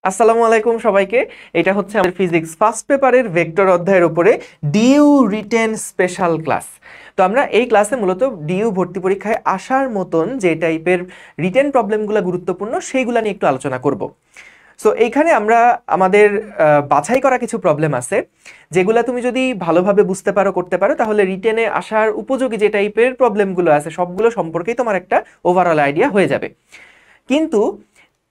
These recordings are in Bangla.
আসসালামু আলাইকুম সবাইকে। এটা হচ্ছে আমাদের ফিজিক্স ফার্স্ট পেপারের ভেক্টর অধ্যায়ের উপরে ডিইউ রিটেন স্পেশাল ক্লাস। তো আমরা এই ক্লাসে মূলত ডিইউ ভর্তি পরীক্ষায় আসার মতন যে টাইপের রিটেন প্রবলেমগুলো গুরুত্বপূর্ণ সেইগুলো নিয়ে একটু আলোচনা করব। সো এইখানে আমরা আমাদের বাছাই করা কিছু প্রবলেম আছে যেগুলো তুমি যদি ভালোভাবে বুঝতে পারো করতে পারো তাহলে রিটেনে আসার উপযোগী যে টাইপের প্রবলেমগুলো আছে সবগুলো সম্পর্কেই তোমার একটা ওভারঅল আইডিয়া হয়ে যাবে। কিন্তু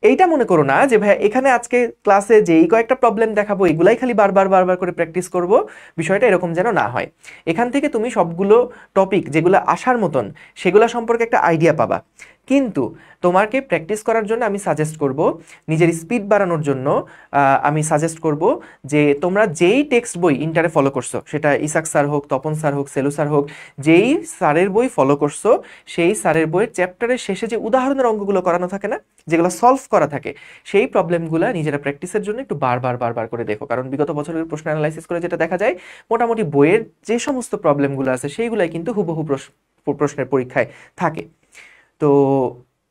এইটা মনে করো না যে ভাই এখানে আজকে ক্লাসে যেই কয়েকটা প্রবলেম দেখাবো এগুলাই খালি বারবার বারবার করে প্র্যাকটিস করব, বিষয়টা এরকম যেন না হয়। এখান থেকে তুমি সবগুলো টপিক যেগুলো আসার মতন সেগুলো সম্পর্কে একটা আইডিয়া পাবা। কিন্তু তোমাকে প্র্যাকটিস করার জন্য আমি সাজেস্ট করব, নিজের স্পিড বাড়ানোর জন্য আমি সাজেস্ট করব যে তোমরা যেই টেক্সট বই ইন্টারে ফলো করছো, সেটা ইসাক স্যার হোক, তপন স্যার হোক, সেলু স্যার হোক, যেই স্যারের বই ফলো করছো সেই স্যারের বইয়ের চ্যাপ্টারের শেষে যে উদাহরণের অঙ্কগুলো করানো থাকে না, যেগুলো সলভ করা থাকে, সেই প্রবলেমগুলো নিজেরা প্র্যাকটিসের জন্য একটু বারবার বারবার করে দেখো। কারণ বিগত বছরের প্রশ্ন অ্যানালাইসিস করে যেটা দেখা যায়, মোটামুটি বইয়ের যে সমস্ত প্রবলেমগুলো আছে সেইগুলাই কিন্তু হুবহু প্রশ্নের পরীক্ষায় থাকে। তো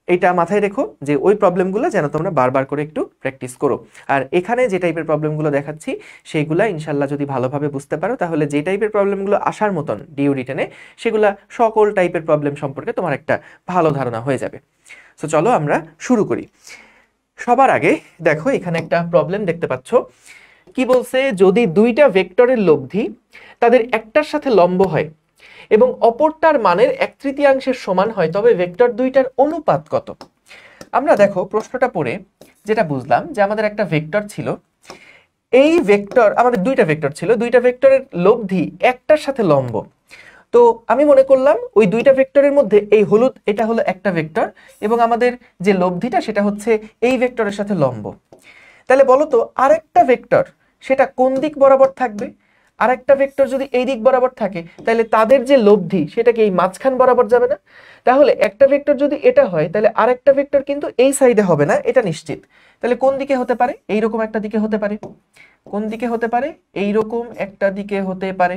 এইটা মাথায় রেখো যে ওই প্রবলেমগুলো যেন তোমরা বারবার করে একটু প্র্যাকটিস করো। আর এখানে যে টাইপের প্রবলেমগুলো দেখাচ্ছি সেইগুলা ইনশাল্লাহ যদি ভালোভাবে বুঝতে পারো তাহলে যে টাইপের প্রবলেমগুলো আসার মতন ডিইউ রিটেনে সেগুলা সকল টাইপের প্রবলেম সম্পর্কে তোমার একটা ভালো ধারণা হয়ে যাবে। সো চলো আমরা শুরু করি। সবার আগে দেখো এখানে একটা প্রবলেম দেখতে পাচ্ছ। কি বলছে, যদি দুইটা ভেক্টরের লব্ধি তাদের একটার সাথে লম্ব হয় এবং অপরটার মানের 1/3 সমান হয় তবে ভেক্টর দুইটার অনুপাত কত? আমরা দেখো প্রশ্নটা পড়ে যেটা বুঝলাম যে আমাদের একটা ভেক্টর ছিল, এই ভেক্টর আমাদের দুইটা ভেক্টর ছিল, দুইটা ভেক্টরের লব্ধি একটার সাথে লম্ব। তো আমি মনে করলাম ওই দুইটা ভেক্টরের মধ্যে এই হলুদ এটা হলো একটা ভেক্টর এবং আমাদের যে লব্ধিটা সেটা হচ্ছে এই ভেক্টরের সাথে লম্ব। তাহলে বলো তো আরেকটা ভেক্টর সেটা কোন দিক বরাবর থাকবে? আরেকটা ভেক্টর যদি এই দিক বরাবর থাকে তাহলে তাদের যে লব্ধি সেটা কি এই মাঝখান বরাবর যাবে না? তাহলে একটা ভেক্টর যদি এটা হয় তাহলে আরেকটা ভেক্টর কিন্তু এই সাইডে হবে না, এটা নিশ্চিত। তাহলে কোন দিকে হতে পারে? এইরকম একটা দিকে হতে পারে। কোন দিকে হতে পারে? এইরকম একটা দিকে হতে পারে।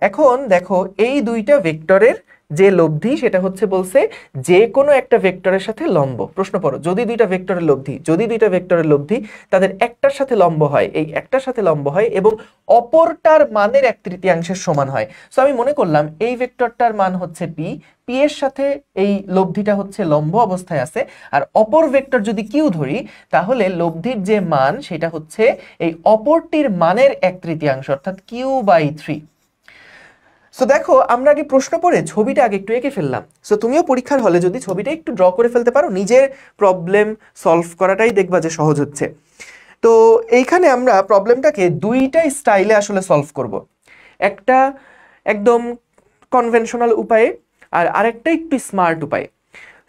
এখন দেখো এই দুইটা ভেক্টরের যে লব্ধি সেটা হচ্ছে বলছে যে কোনো একটা ভেক্টরের সাথে লম্ব। প্রশ্ন পড়ো, যদি দুইটা ভেক্টরের লব্ধি তাদের একটার সাথে লম্ব হয়, এই একটার সাথে লম্ব হয় এবং অপরটার মানের 1/3 সমান হয়। সো আমি মনে করলাম এই ভেক্টরটার মান হচ্ছে পি, পি এর সাথে এই লব্ধিটা হচ্ছে লম্ব অবস্থায় আছে, আর অপর ভেক্টর যদি কিউ ধরি তাহলে লব্ধির যে মান সেটা হচ্ছে এই অপরটির মানের 1/3 অর্থাৎ কিউ/3। সো দেখো আমরা আগে প্রশ্ন পড়ে ছবিটা আগে একটু এঁকে ফেললাম। সো তুমিও পরীক্ষার হলে যদি ছবিটা একটু ড্র করে ফেলতে পারো, নিজের প্রবলেম সলভ করাটাই দেখবা যে সহজ হচ্ছে। তো এইখানে আমরা প্রবলেমটাকে দুইটা স্টাইলে আসলে সলভ করব। একটা একদম কনভেনশনাল উপায়ে আর আরেকটা একটু স্মার্ট উপায়ে।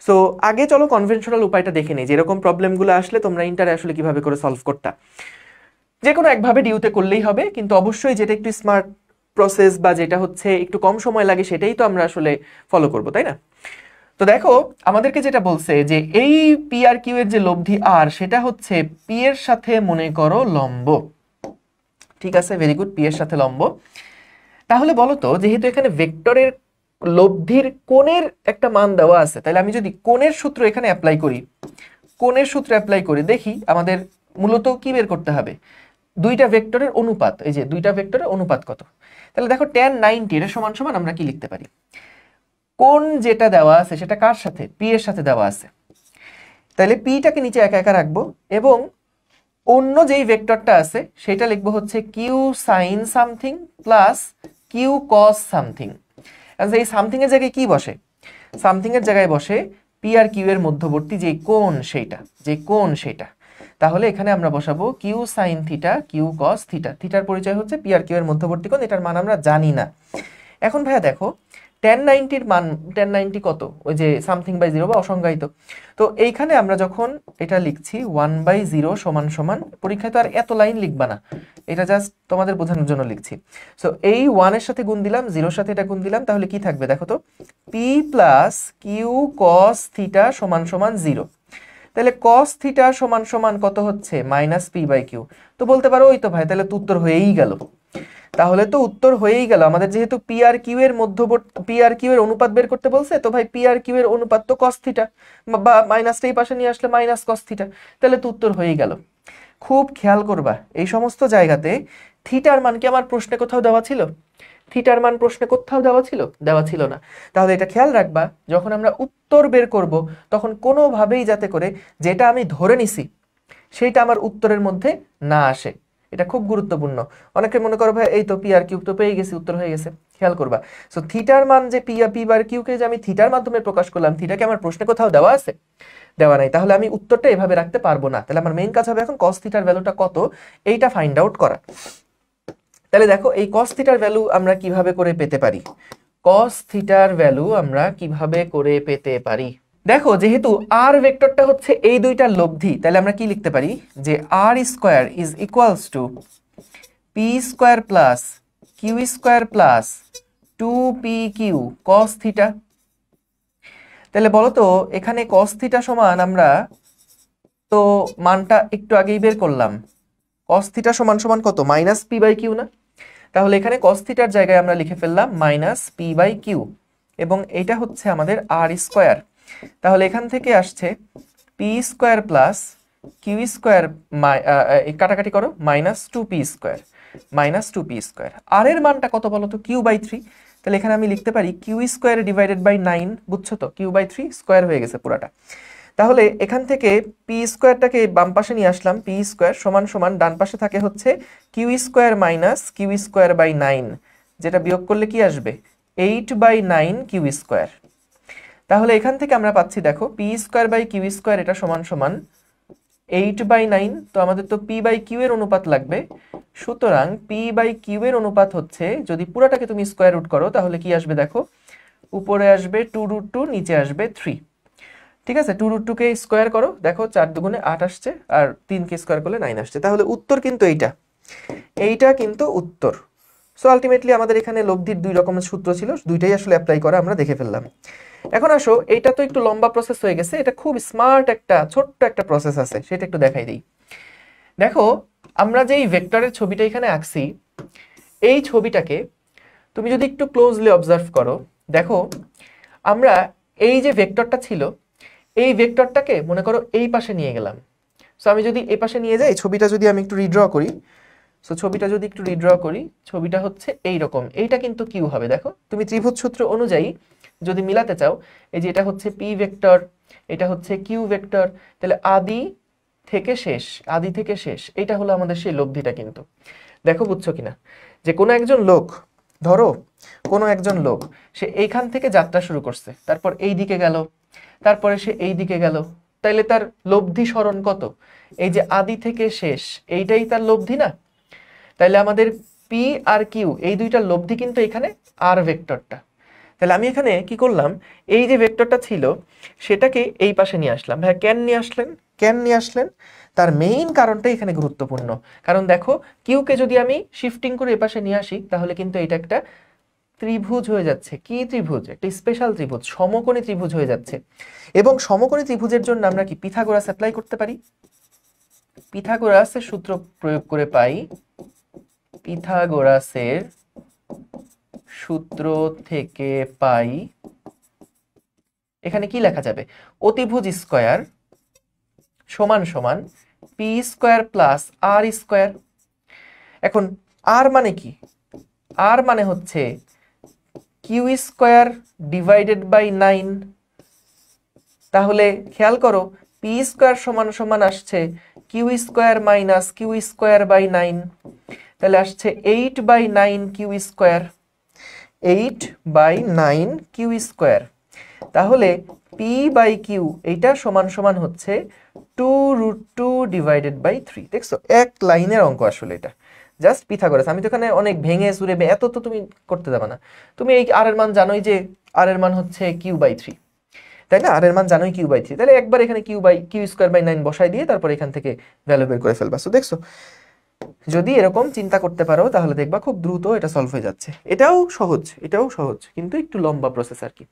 সো আগে চলো কনভেনশনাল উপায়টা দেখে নিই, যেরকম প্রবলেমগুলো আসলে তোমরা ইন্টারে আসলে কিভাবে করে সলভ করতা। যে কোনো একভাবে ডিউতে করলেই হবে, কিন্তু অবশ্যই যেটা একটু স্মার্ট প্রসেস বা যেটা হচ্ছে একটু কম সময় লাগে সেটাই তো আমরা আসলে ফলো করব, তাই না? তো দেখো আমাদেরকে যেটা বলছে যে এই পি আর কিউ এর যে লব্ধি আর সেটা হচ্ছে পি এর সাথে মনে করো লম্ব। ঠিক আছে, ভেরি গুড, পি এর সাথে লম্ব। তাহলে বলো তো যেহেতু এখানে ভেক্টরের লব্ধির কোণের একটা মান দেওয়া আছে, তাহলে আমি যদি কোণের সূত্র এখানে অ্যাপ্লাই করি, কোণের সূত্র অ্যাপ্লাই করি, দেখি আমাদের মূলত কি বের করতে হবে, দুইটা ভেক্টরের অনুপাত। এই যে দুইটা ভেক্টরের অনুপাত কত? তাহলে দেখো tan 90 এর সমান সমান আমরা কি লিখতে পারি? কোণ যেটা দেওয়া আছে সেটা কার সাথে? পি এর সাথে দেওয়া আছে। তাহলে পিটাকে নিচে একা একা রাখবো এবং অন্য যেই ভেক্টরটা আছে সেটা লিখবো হচ্ছে Q sine something plus Q cos something. এই সামথিং এর জায়গায় কি বসে? সামথিং এর জায়গায় বসে পি আর কিউ এর মধ্যবর্তী যে কোণ সেটা। তাহলে এখানে আমরা বসাবো q sine theta q cos theta. থিটার পরিচয় হচ্ছে পি আর কিউ এর মধ্যবর্তী কোণ, এটার মান আমরা জানি না। এখন ভাইয়া দেখো tan 90 এর মান, tan 90 কত? ওই যে সামথিং বাই 0 বা অসংজ্ঞায়িত। তো এইখানে আমরা যখন এটা লিখছি 1/0 সমান সমান, পরীক্ষায় তো আর এত লাইন লিখবা না, এটা জাস্ট তোমাদের বোঝানোর জন্য লিখছি। সো এই 1 এর সাথে গুণ দিলাম, 0 এর সাথে এটা গুণ দিলাম, তাহলে কি থাকবে দেখো তো, p plus Q cos theta সমান সমান 0। তাহলে cos থিটা সমান সমান কত হচ্ছে? -p/q। তো বলতে পারো ওই তো ভাই তাহলে তো উত্তর হয়েই গেল। আমাদের যেহেতু পি আর কিউ এর পি আর কিউ এর অনুপাত বের করতে বলছে, তো ভাই পি আর কিউ এর অনুপাত তো cos থিটা, বা মাইনাসটা এই পাশে নিয়ে আসলে -cos থিটা, তাহলে তো উত্তর হয়েই গেল। খুব খেয়াল করবা এই সমস্ত জায়গাতে থিটার মান কি আমার প্রশ্নে কোথাও দেওয়া ছিল? থিটার মান প্রশ্নে কোথাও দেওয়া ছিল? দেওয়া ছিল না। তাহলে এটা খেয়াল রাখবা, যখন আমরা উত্তর বের করব তখন কোনোভাবেই যাতে করে যেটা আমি ধরে নিছি সেইটা আমার উত্তরের মধ্যে না আসে। এটা খুব গুরুত্বপূর্ণ। অনেকে মনে করো ভাই এই তো পি আর কিউ তো পেয়ে গেছি, উত্তর হয়ে গেছে। খেয়াল করবা, সো থিটার মান যে পি বার কিউকে যে আমি থিটার মাধ্যমে প্রকাশ করলাম, থিটাকে আমার প্রশ্নে কোথাও দেওয়া আছে? দেওয়া নাই। তাহলে আমি উত্তরটা এভাবে রাখতে পারবো না। তাহলে আমার মেইন কাজ হবে এখন কস থিটার ভ্যালুটা কত এইটা ফাইন্ড আউট করা। তাহলে দেখো এই কস থিটার ভ্যালু আমরা কিভাবে করে পেতে পারি? কস থিটার ভ্যালু আমরা কিভাবে করে পেতে পারি? দেখো যেহেতু আর ভেক্টরটা হচ্ছে এই দুইটার লব্ধি, তাহলে আমরা কি লিখতে পারি যে R square is equals to P square plus Q square plus 2pq cos theta. তাহলে বলো তো এখানে cos থিটা সমান আমরা তো মানটা একটু আগেই বের করলাম, cos থিটা সমান সমান কত? মাইনাস পি বাই কিউ না? তাহলে এখানে cos থিটার জায়গায় আমরা লিখে ফেললাম মাইনাস পি বাই কিউ, এবং এটা হচ্ছে আমাদের আর স্কোয়ার। তাহলে এখান থেকে আসছে P square plus Q square, কাটাকাটি করো, minus 2p square, minus 2p square. আর এর মানটা কত বলো তো? Q by 3। তাহলে এখানে আমি লিখতে পারি কিউ স্কোয়ার ডিভাইডেড বাই 9, বুঝছো তো? কিউ বাই 3 স্কোয়ার হয়ে গেছে পুরাটা। তাহলে এখান থেকে পি স্কোয়ারটাকে বাম পাশে নিয়ে আসলাম, পি স্কোয়ার সমান সমান ডান পাশে থাকে হচ্ছে q square minus q square by 9, যেটা বিয়োগ করলে কি আসবে? 8/9 কিউ স্কোয়ার। তাহলে এখান থেকে আমরা পাচ্ছি দেখো p square by q square এটা সমান সমান 8/9। তো আমাদের তো পি বাই কিউ এর অনুপাত লাগবে, সুতরাং পি বাই কিউ এর অনুপাত হচ্ছে, যদি পুরাটাকে তুমি স্কোয়ার রুট করো তাহলে কি আসবে দেখো, উপরে আসবে 2√2, নিচে আসবে 3। ঠিক আছে, 2√2 কে স্কোয়ার করো, দেখো 4 দুগুণে 8 আসছে, আর 3 কে স্কোয়ার করলে 9 আসছে। তাহলে উত্তর কিন্তু এইটা কিন্তু উত্তর। সো আলটিমেটলি আমাদের এখানে লব্ধির দুই রকমের সূত্র ছিল, দুইটাই আসলে অ্যাপ্লাই করা আমরা দেখে ফেললাম। এখন আসো, এইটা তো একটু লম্বা প্রসেস হয়ে গেছে, এটা খুব স্মার্ট একটা ছোট্ট একটা প্রসেস আছে, সেটা একটু দেখাই দিই। দেখো আমরা যে এই ভেক্টরের ছবিটা এখানে আঁকছি, এই ছবিটাকে তুমি যদি একটু ক্লোজলি অবজার্ভ করো, দেখো আমরা এই যে ভেক্টরটা ছিল, এই ভেক্টরটাকে মনে করো এই পাশে নিয়ে গেলাম। সো আমি যদি এই পাশে নিয়ে যাই, ছবিটা যদি আমি একটু রিড্র করি, সো ছবিটা যদি একটু রিড্র করি, ছবিটা হচ্ছে এই রকম। এইটা কিন্তু কিউ হবে। দেখো তুমি ত্রিভুজ সূত্র অনুযায়ী যদি মিলাতে চাও, এই যে এটা হচ্ছে পি ভেক্টর, এটা হচ্ছে কিউ ভেক্টর, তাহলে আদি থেকে শেষ এটা হলো আমাদের সেই লব্ধিটা। কিন্তু দেখো বুঝছো কিনা, যে কোনো একজন লোক, ধরো কোনো একজন লোক সে এইখান থেকে যাত্রা শুরু করছে, তারপর এই দিকে গেল, তারপরে সে এই দিকে গেল, তাইলে তার লব্ধি সরণ কত? এই যে আদি থেকে শেষ, এইটাই তার লব্ধি না? তাইলে আমাদের পি আর কিউ এই দুইটার লব্ধি কিন্তু এখানে আর ভেক্টরটা। তাহলে আমি এখানে কি করলাম, এই যে ভেক্টরটা ছিল সেটাকে এই পাশে নিয়ে আসলাম। ভাই কেন নিয়ে আসলেন? তার মেইন কারণটা এখানে গুরুত্বপূর্ণ। কারণ দেখো কিউকে যদি আমি শিফটিং করে এই পাশে নিয়ে আসি, তাহলে কিন্তু এটা একটা ত্রিভুজ হয়ে যাচ্ছে। কি ত্রিভুজ? একটা স্পেশাল ত্রিভুজ, সমকোণী ত্রিভুজ হয়ে যাচ্ছে। এবং সমকোণী ত্রিভুজের জন্য আমরা কি পিথাগোরাস অ্যাপ্লাই করতে পারি? পিথাগোরাসের সূত্র প্রয়োগ করে পাই, পিথাগোরাসের সূত্র থেকে পাই, এখানে কি লেখা যাবে? অতিভুজ স্কয়ার সমান সমান পি স্কয়ার প্লাস আর স্কয়ার। এখন আর মানে কি? আর মানে হচ্ছে কিউ স্কয়ার ডিভাইডেড বাই 9। তাহলে খেয়াল করো, পি স্কয়ার সমান সমান আসছে q square minus q square by 9, তাহলে আসছে 8/9 কিউ স্কয়ার, 8/9 কিউ স্কয়ার। তাহলে পি বাই কিউ এইটা সমান সমান হচ্ছে 2√2 ডিভাইডেড বাই 3। দেখছো, এক লাইনের অঙ্ক আসলে এটা, জাস্ট পিথাগোরাস। আমি তো এখানে অনেক ভেঙে চুরে এত তো তুমি করতে যাবে না। তুমি এই আর এর মান জানোই যে আর এর মান হচ্ছে কিউ বাই 3, তাই না? আর এর মান জানোই কিউ বাই 3, তাহলে একবার এখানে কিউ স্কয়ার বাই 9 বসাই দিয়ে তারপর এখান থেকে ভ্যালু বের করে ফেলবা। সো দেখছো, যদি এরকম চিন্তা করতে পারো তাহলে দেখবা খুব দ্রুত এটা সলভ হয়ে যাচ্ছে। এটাও সহজ কিন্তু একটু লম্বা প্রসেস আর কি।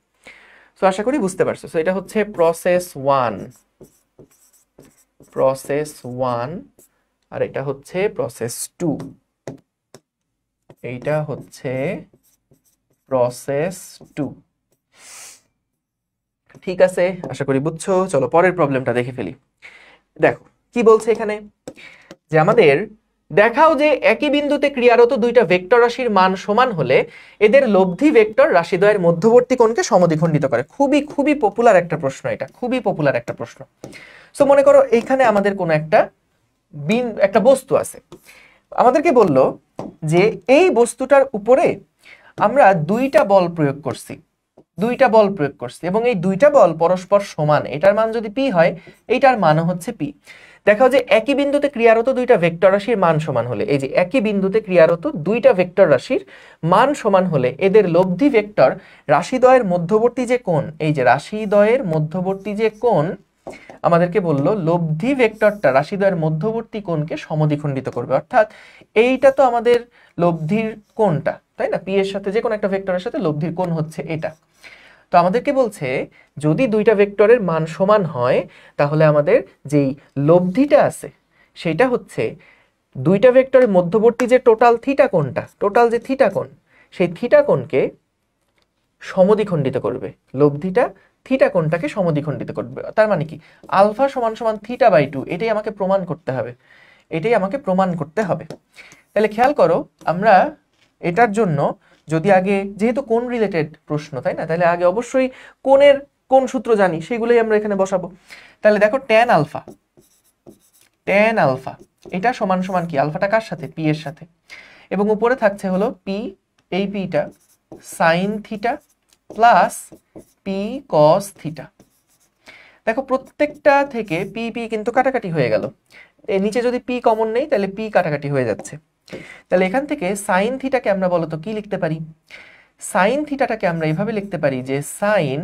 সো আশা করি বুঝতে পারছো। সো এটা হচ্ছে প্রসেস 1, আর এটা হচ্ছে প্রসেস 2, এইটা হচ্ছে প্রসেস 2। ঠিক আছে, আশা করি বুঝছো। চলো পরের প্রবলেমটা দেখে ফেলি। দেখো কি বলছে এখানে, যে আমাদের দেখাও যে একই বিন্দুতে ক্রিয়ারত দুইটা ভেক্টর রাশির মান সমান হলে এদের লব্ধি ভেক্টর রাশিদ্বয়ের মধ্যবর্তী কোণকে সমদ্বিখণ্ডিত করে। খুবই খুবই পপুলার একটা প্রশ্ন, এটা খুবই পপুলার একটা প্রশ্ন। সো মনে করো এইখানে আমাদের কোনো একটা বস্তু আছে, আমাদেরকে বলল যে এই বস্তুটার উপরে আমরা দুইটা বল প্রয়োগ করছি এবং এই দুইটা বল পরস্পর সমান, এটার মান যদি পি হয় এইটার মানও হচ্ছে পি। দেখাও যে একই বিন্দুতে ক্রিয়ারত দুইটা ভেক্টর রাশির মান সমান হলে, এই যে একই বিন্দুতে ক্রিয়ারত দুইটা ভেক্টর রাশির মান সমান হলে এদের লব্ধি ভেক্টর রাশিদ্বয়ের মধ্যবর্তী যে কোণ, এই যে রাশিদ্বয়ের মধ্যবর্তী যে কোণ, আমাদেরকে বললো লব্ধি ভেক্টরটা রাশিদ্বয়ের মধ্যবর্তী কোণকে সমদ্বিখণ্ডিত করবে। অর্থাৎ এইটা তো আমাদের লব্ধির কোণটা, তাই না? পি এর সাথে যে কোনো একটা ভেক্টরের সাথে লব্ধির কোণ হচ্ছে এটা। তো আমাদেরকে বলছে যদি দুইটা ভেক্টরের মান সমান হয় তাহলে আমাদের যেই লব্ধিটা আছে সেটা হচ্ছে দুইটা ভেক্টরের মধ্যবর্তী যে টোটাল যে থিটা কোণ, সেই থিটা কোণকে সমদ্বিখণ্ডিত করবে। লব্ধিটা থিটা কোণটাকে সমদ্বিখণ্ডিত করবে। তার মানে কি আলফা সমান সমান থিটা বাই 2, এটাই আমাকে প্রমাণ করতে হবে। তাহলে খেয়াল করো, আমরা এটার জন্য যদি আগে, যেহেতু কোণ রিলেটেড প্রশ্ন তাই না, তাহলে আগে অবশ্যই কোন সূত্র জানি সেগুলোই আমরা এখানে বসাবো। তাহলে দেখো ট্যান আলফা এটা সমান সমান কি, আলফাটা কার সাথে? পি এর সাথে, এবং উপরে থাকছে হলো পি, এই পিটা sine theta plus P cos theta. দেখো প্রত্যেকটা থেকে পি কিন্তু কাটাকাটি হয়ে গেল, নিচে যদি পি কমন নেই তাহলে পি কাটাকাটি হয়ে যাচ্ছে। তাহলে এখান থেকে সাইন থিটাকে আমরা বলতো কি লিখতে পারি? সাইন থিটাটাকে আমরা এইভাবে লিখতে পারি যে সাইন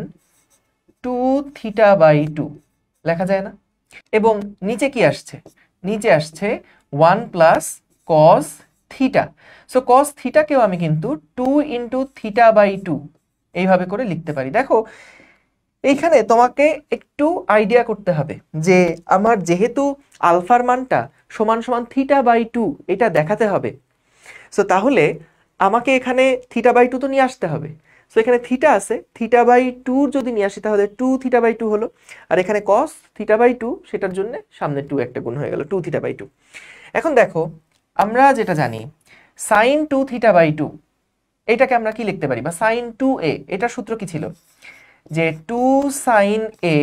2 থিটা বাই 2 লেখা যায় না? এবং নিচে কি আসছে? নিচে আসছে 1 plus cos theta. So cos থিটাকেও আমি কিন্তু 2 ইন্টু থিটা বাই 2 এইভাবে করে লিখতে পারি। দেখো এইখানে তোমাকে একটু আইডিয়া করতে হবে যে আমার যেহেতু আলফার মানটা সমান সমান থিটা বাই 2 এটা দেখাতে হবে, সো তাহলে আমাকে এখানে থিটা বাই 2 তো নিয়ে আসতে হবে। সো এখানে থিটা আছে, থিটা বাই 2 যদি নিয়ে আসি তাহলে 2 থিটা বাই 2 হলো, আর এখানে কস থিটা বাই 2 সেটার জন্য সামনে 2 একটা গুণ হয়ে গেল, 2 থিটা বাই 2। এখন দেখো আমরা যেটা জানি সাইন 2 থিটা বাই 2 এটাকে আমরা কি লিখতে পারি, বা সাইন 2a, এটার সূত্র কি ছিল? যে 2 সাইন a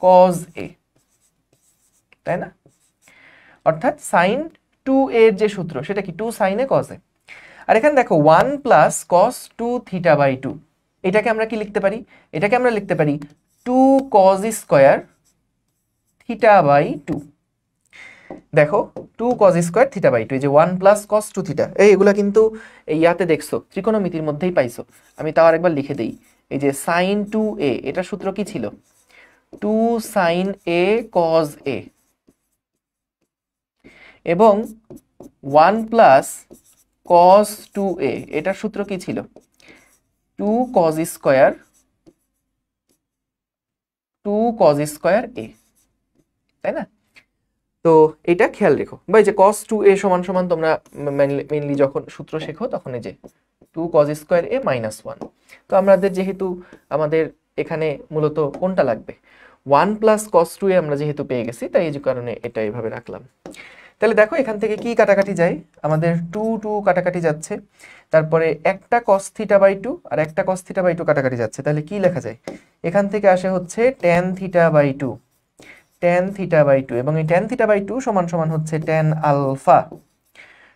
কজ a, তাই না? অর্থাৎ সাইন 2a এর যে সূত্র সেটা কি 2 সাইন a কজ a। আর এখানে দেখো 1 প্লাস কস 2 থিটা বাই 2, এটাকে আমরা কি লিখতে পারি? এটাকে আমরা লিখতে পারি 2 কজ স্কয়ার থিটা বাই 2। দেখো 2 কজ স্কয়ার থিটা বাই 2, এই যে 1 প্লাস কস 2 থিটা, এগুলা কিন্তু ইয়াতে দেখছো ত্রিকোণমিতির মধ্যেই পাইছো। আমি তাও আরেকবার লিখে দেই, এই যে সাইন 2a এটার সূত্র কি ছিল? 2 সাইন a কজ a, এবং 1 প্লাস cos 2a এটার সূত্র কি ছিল? 2 cos স্কয়ার a, তাই না? তো এটা খেয়াল রেখো ভাই, যে cos 2a সমান সমান তোমরা মেইনলি যখন সূত্র শেখো তখন এই যে 2 cos স্কয়ার a মাইনাস 1। তো যেহেতু আমাদের এখানে মূলত কোনটা লাগবে, 1 প্লাস cos 2a আমরা যেহেতু পেয়ে গেছি, তাই এই কারণে এটা এইভাবে রাখলাম। তাহলে দেখো এখান থেকে কি কাটাকাটি যায়, আমাদের 2 কাটাকাটি যাচ্ছে, তারপরে একটা cos থিটা বাই 2 আর একটা cos থিটা বাই 2 কাটাকাটি যাচ্ছে, তাহলে কি লেখা যায়? এখান থেকে আসে হচ্ছে tan থিটা বাই 2, এবং এই tan থিটা বাই 2 সমান সমান হচ্ছে tan আলফা।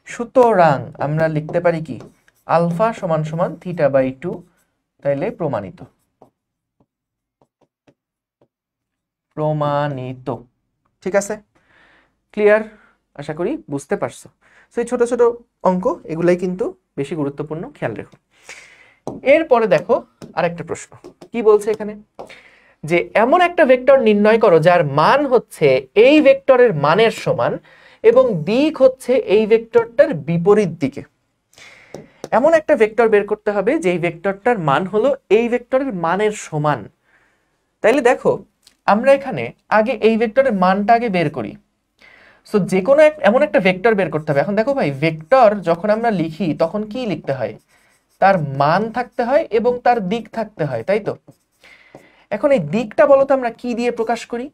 সুতরাং আমরা লিখতে পারি কি, আলফা সমান সমান থিটা বাই 2, তাইলে প্রমাণিত। ঠিক আছে, ক্লিয়ার? আশা করি বুঝতে পারছো। সেই ছোট ছোট অঙ্ক এগুলাই কিন্তু বেশি গুরুত্বপূর্ণ, খেয়াল রেখো। এরপরে দেখো আরেকটা প্রশ্ন কি বলছে এখানে, যে এমন একটা ভেক্টর নির্ণয় করো যার মান হচ্ছে এই ভেক্টরের মানের সমান এবং দিক হচ্ছে এই ভেক্টরটার বিপরীত দিকে। এমন একটা ভেক্টর বের করতে হবে যেই ভেক্টরটার মান হলো এই ভেক্টরের মানের সমান। তাইলে দেখো আমরা এখানে আগে এই ভেক্টরের মানটা আগে বের করি। সো যে কোনো এমন একটা ভেক্টর বের করতে হবে। এখন দেখো ভাই, ভেক্টর যখন আমরা লিখি তখন কি লিখতে হয়? তার মান থাকতে হয় এবং তার দিক থাকতে হয়, তাই তো? এখন এই দিকটা বলতো আমরা কি দিয়ে প্রকাশ করি?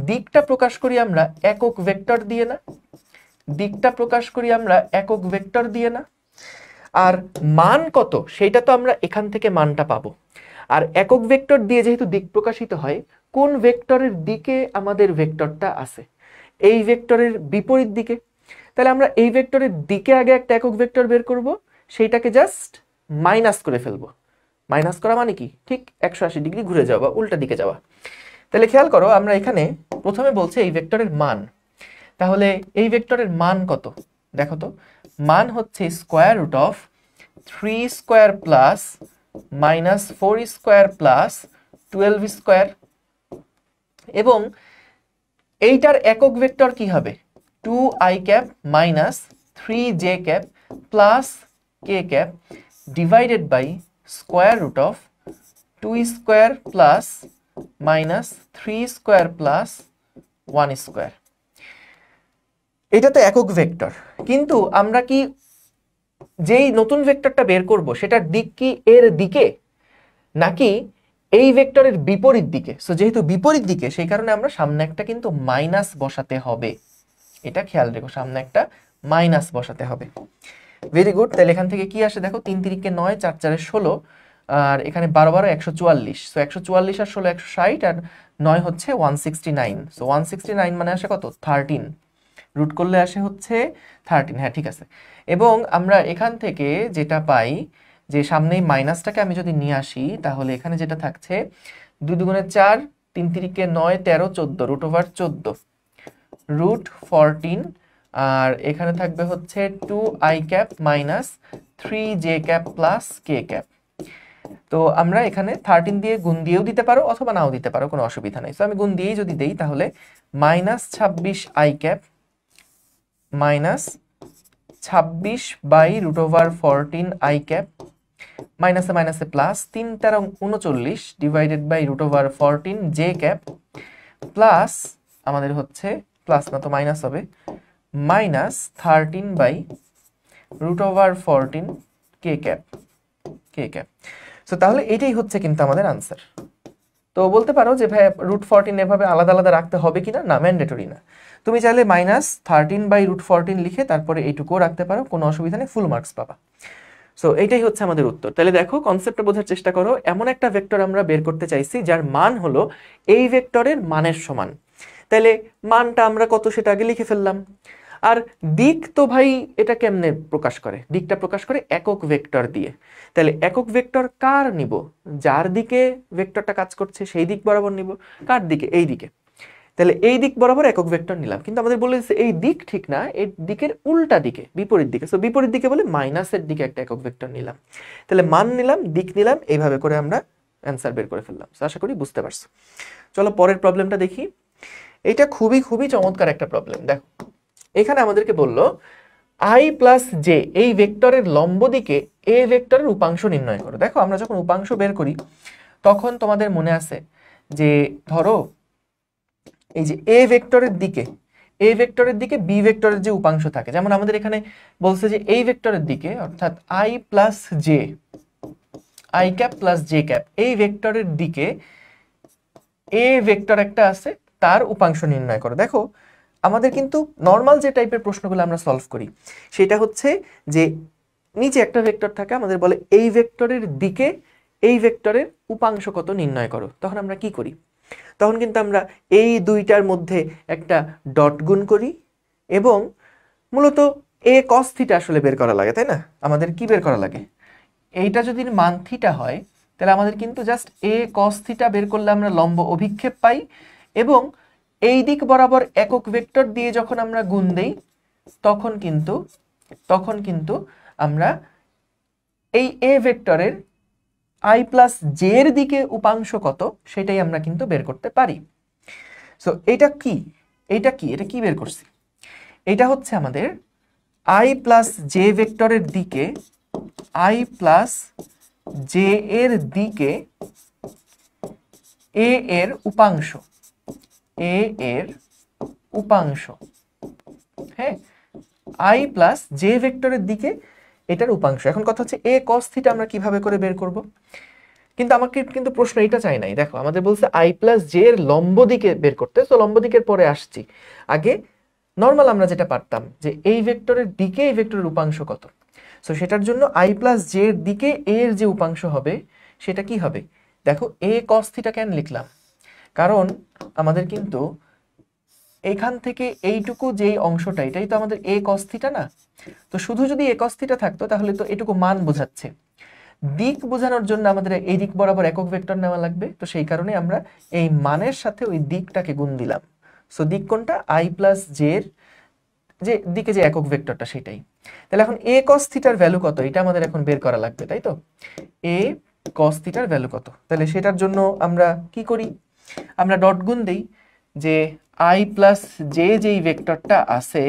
দিকটা প্রকাশ করি আমরা একক ভেক্টর দিয়ে না, দিকটা প্রকাশ করি আমরা একক ভেক্টর দিয়ে না। আর মান কত সেটা তো আমরা এখান থেকে মানটা পাবো। আর একক ভেক্টর দিয়ে যেহেতু দিক প্রকাশিত হয়, কোন ভেক্টরের দিকে আমাদের ভেক্টরটা আছে, এই ভেক্টরের বিপরীত দিকে। তাহলে আমরা এই ভেক্টরের দিকে আগে একটা একক ভেক্টর বের করব, সেইটাকে জাস্ট মাইনাস করে ফেলবো। মাইনাস করা মানে কি, ঠিক 180 ডিগ্রি ঘুরে যাওয়া, উল্টা দিকে যাওয়া। তাহলে খেয়াল করো, আমরা এখানে প্রথমে বলছে এই ভেক্টরের মান। তাহলে এই ভেক্টরের মান কত দেখো তো, মান হচ্ছে square root of 3 square plus minus 4 square plus 12 square. এবং এইটার একক ভেক্টর কি হবে, 2i cap minus 3j cap plus k cap divided by square root of 2 square plus minus 3 square plus 1 square. এটা তো একক ভেক্টর, কিন্তু আমরা কি যেই নতুন ভেক্টরটা বের করব সেটার দিক কি এর দিকে নাকি এই ভেক্টরের বিপরীত দিকে? সো যেহেতু বিপরীত দিকে, সেই কারণে আমরা সামনে একটা কিন্তু মাইনাস বসাতে হবে। এটা খেয়াল রেখো, সামনে একটা মাইনাস বসাতে হবে। Very good. তাহলে এখান থেকে কি আসে দেখো, 3 3 9, 4 4 16, আর এখানে 12 12 144। সো 144 আর 16 160, আর 9 হচ্ছে 169। সো 169 মানে আসে কত, 13। রুট করলে আসে হচ্ছে 13। হ্যাঁ ঠিক আছে। এবং আমরা এখান থেকে যেটা পাই, যে সামনে মাইনাসটাকে আমি যদি নিয়ে আসি, তাহলে এখানে যেটা থাকছে 2 2 4, 3 3 9, 13 14, রুট ওভার 14 রুট 14। আর এখানে থাকবে হচ্ছে 2i cap minus 3j cap plus k cap. তো আমরা এখানে 13 দিয়ে গুণ দিয়েও দিতে পারো অথবা নাও দিতে পারো, কোনো অসুবিধা নেই। তো আমি গুণ দিয়েই যদি দেই, তাহলে minus 26i cap minus 26 by root over 14i cap, মাইনাসে মাইনাসে plus 3 13 39 divided by root over 14j cap plus, আমাদের হচ্ছে প্লাস না তো মাইনাস হবে, minus 13 by root over 14k cap, k cap. So তাহলে এটাই হচ্ছে কিন্তু আমাদের আনসার। তো বলতে পারো যে ভাই রুট 14 এভাবে আলাদা আলাদা রাখতে হবে কিনা, না ম্যান্ডেটরি না। তুমি চাইলে মাইনাস 13 বাই রুট 14 লিখে তারপরে এইটুকুও রাখতে পারো, কোনো অসুবিধা নেই, ফুল মার্কস পাবা। সো এইটাই হচ্ছে আমাদের উত্তর। তাহলে দেখো, কনসেপ্টটা বোঝার চেষ্টা করো। এমন একটা ভেক্টর আমরা বের করতে চাইছি যার মান হলো এই ভেক্টরের মানের সমান। তাহলে মানটা আমরা কত সেটা আগে লিখে ফেললাম। আর দিক তো ভাই এটা কেমনে প্রকাশ করে, দিকটা প্রকাশ করে একক ভেক্টর দিয়ে। তাহলে একক ভেক্টর কার নিব, যার দিকে ভেক্টরটা কাজ করছে সেই দিক বরাবর নিব। কার দিকে, এই দিকে। তাহলে এই দিক বরাবর একক ভেক্টর নিলাম, কিন্তু আমাদের বলেছে এই দিক ঠিক না, এই দিকের উল্টা দিকে, বিপরীত দিকে। সো বিপরীত দিকে বলে মাইনাসের দিকে একটা একক ভেক্টর নিলাম। তাহলে মান নিলাম, দিক নিলাম, এইভাবে করে আমরা অ্যান্সার বের করে ফেললাম। আশা করি বুঝতে পারছো। চলো পরের প্রবলেমটা দেখি। এটা খুবই খুবই চমৎকার একটা প্রবলেম। দেখো, এখানে আমাদেরকে বললো i প্লাস জে এই ভেক্টরের লম্ব দিকে এ ভেক্টরের উপাংশ নির্ণয় করো। দেখো, আমরা যখন উপাংশ বের করি তখন তোমাদের মনে আছে যে ধরো এই যে এ ভেক্টরের দিকে বি ভেক্টরের যে উপাংশ থাকে, যেমন আমাদের এখানে বলছে যে এই ভেক্টরের দিকে, অর্থাৎ i plus J, i cap plus j cap, এই ভেক্টরের দিকে এ ভেক্টর একটা আছে, তার উপাংশ নির্ণয় করো। দেখো, আমাদের কিন্তু নর্মাল যে টাইপের প্রশ্নগুলো আমরা সলভ করি সেটা হচ্ছে যে নিচে একটা ভেক্টর থাকে, আমাদের বলে এই ভেক্টরের দিকে এই ভেক্টরের উপাংশ কত নির্ণয় করো। তখন আমরা কি করি, তখন কিন্তু আমরা এই দুইটার মধ্যে একটা ডট গুণ করি এবং মূলত এ কস থিটা আসলে বের করা লাগে, তাই না? আমাদের কি বের করা লাগে, এইটা যদি মান থিটা হয় তাহলে আমাদের কিন্তু জাস্ট এ কস থিটা বের করলে আমরা লম্ব অভিক্ষেপ পাই, এবং এই দিক বরাবর একক ভেক্টর দিয়ে যখন আমরা গুণ দেই তখন কিন্তু আমরা এই এ ভেক্টরের i প্লাস জে এর দিকে উপাংশ কত সেটাই আমরা কিন্তু বের করতে পারি। সো এটা কি বের করছি, এটা হচ্ছে আমাদের i প্লাস জে ভেক্টরের দিকে i প্লাস জে এর দিকে এ এর উপাংশ, হ্যাঁ, i প্লাস জে ভেক্টরের দিকে এটার উপাংশ। এখন কথা হচ্ছে এ কস থিটা আমরা কিভাবে করে বের করব। কিন্তু আমাকে কিন্তু প্রশ্ন এটা চাই নাই, দেখো আমাদের বলছে আই প্লাস জে এর লম্ব দিকে বের করতে, তো লম্ব দিকের পরে আসছি। আগে নর্মাল আমরা যেটা পারতাম যে এই ভেক্টরের দিকে এই ভেক্টরের উপাংশ কত, সো সেটার জন্য আই প্লাস জে এর দিকে এর যে উপাংশ হবে সেটা কি হবে, দেখো এ কস থিটা কেন লিখলাম, কারণ আমাদের কিন্তু এইখান থেকে এইটুকু যেই অংশটা এটাই তো আমাদের এ কস থিটা না, তো শুধু যদি এ কস থিটা থাকতো তাহলে তো এটুকু মান বোঝাচ্ছে, দিক বোঝানোর জন্য আমাদের এই দিক বরাবর একক ভেক্টর নেওয়া লাগবে, তো সেই কারণে আমরা এই মানের সাথে ওই দিকটাকে গুণ দিলাম। সো দিক কোনটা, আই প্লাস জে এর যে দিকে যে একক ভেক্টরটা সেটাই। তাহলে এখন এ কস থিটার ভ্যালু কত এটা আমাদের এখন বের করা লাগবে, তাই তো এ কস থিটার ভ্যালু কত, তাহলে সেটার জন্য আমরা কি করি, আমরা ডট গুণ দেই যে আই প্লাস জে যেই ভেক্টরটা আছে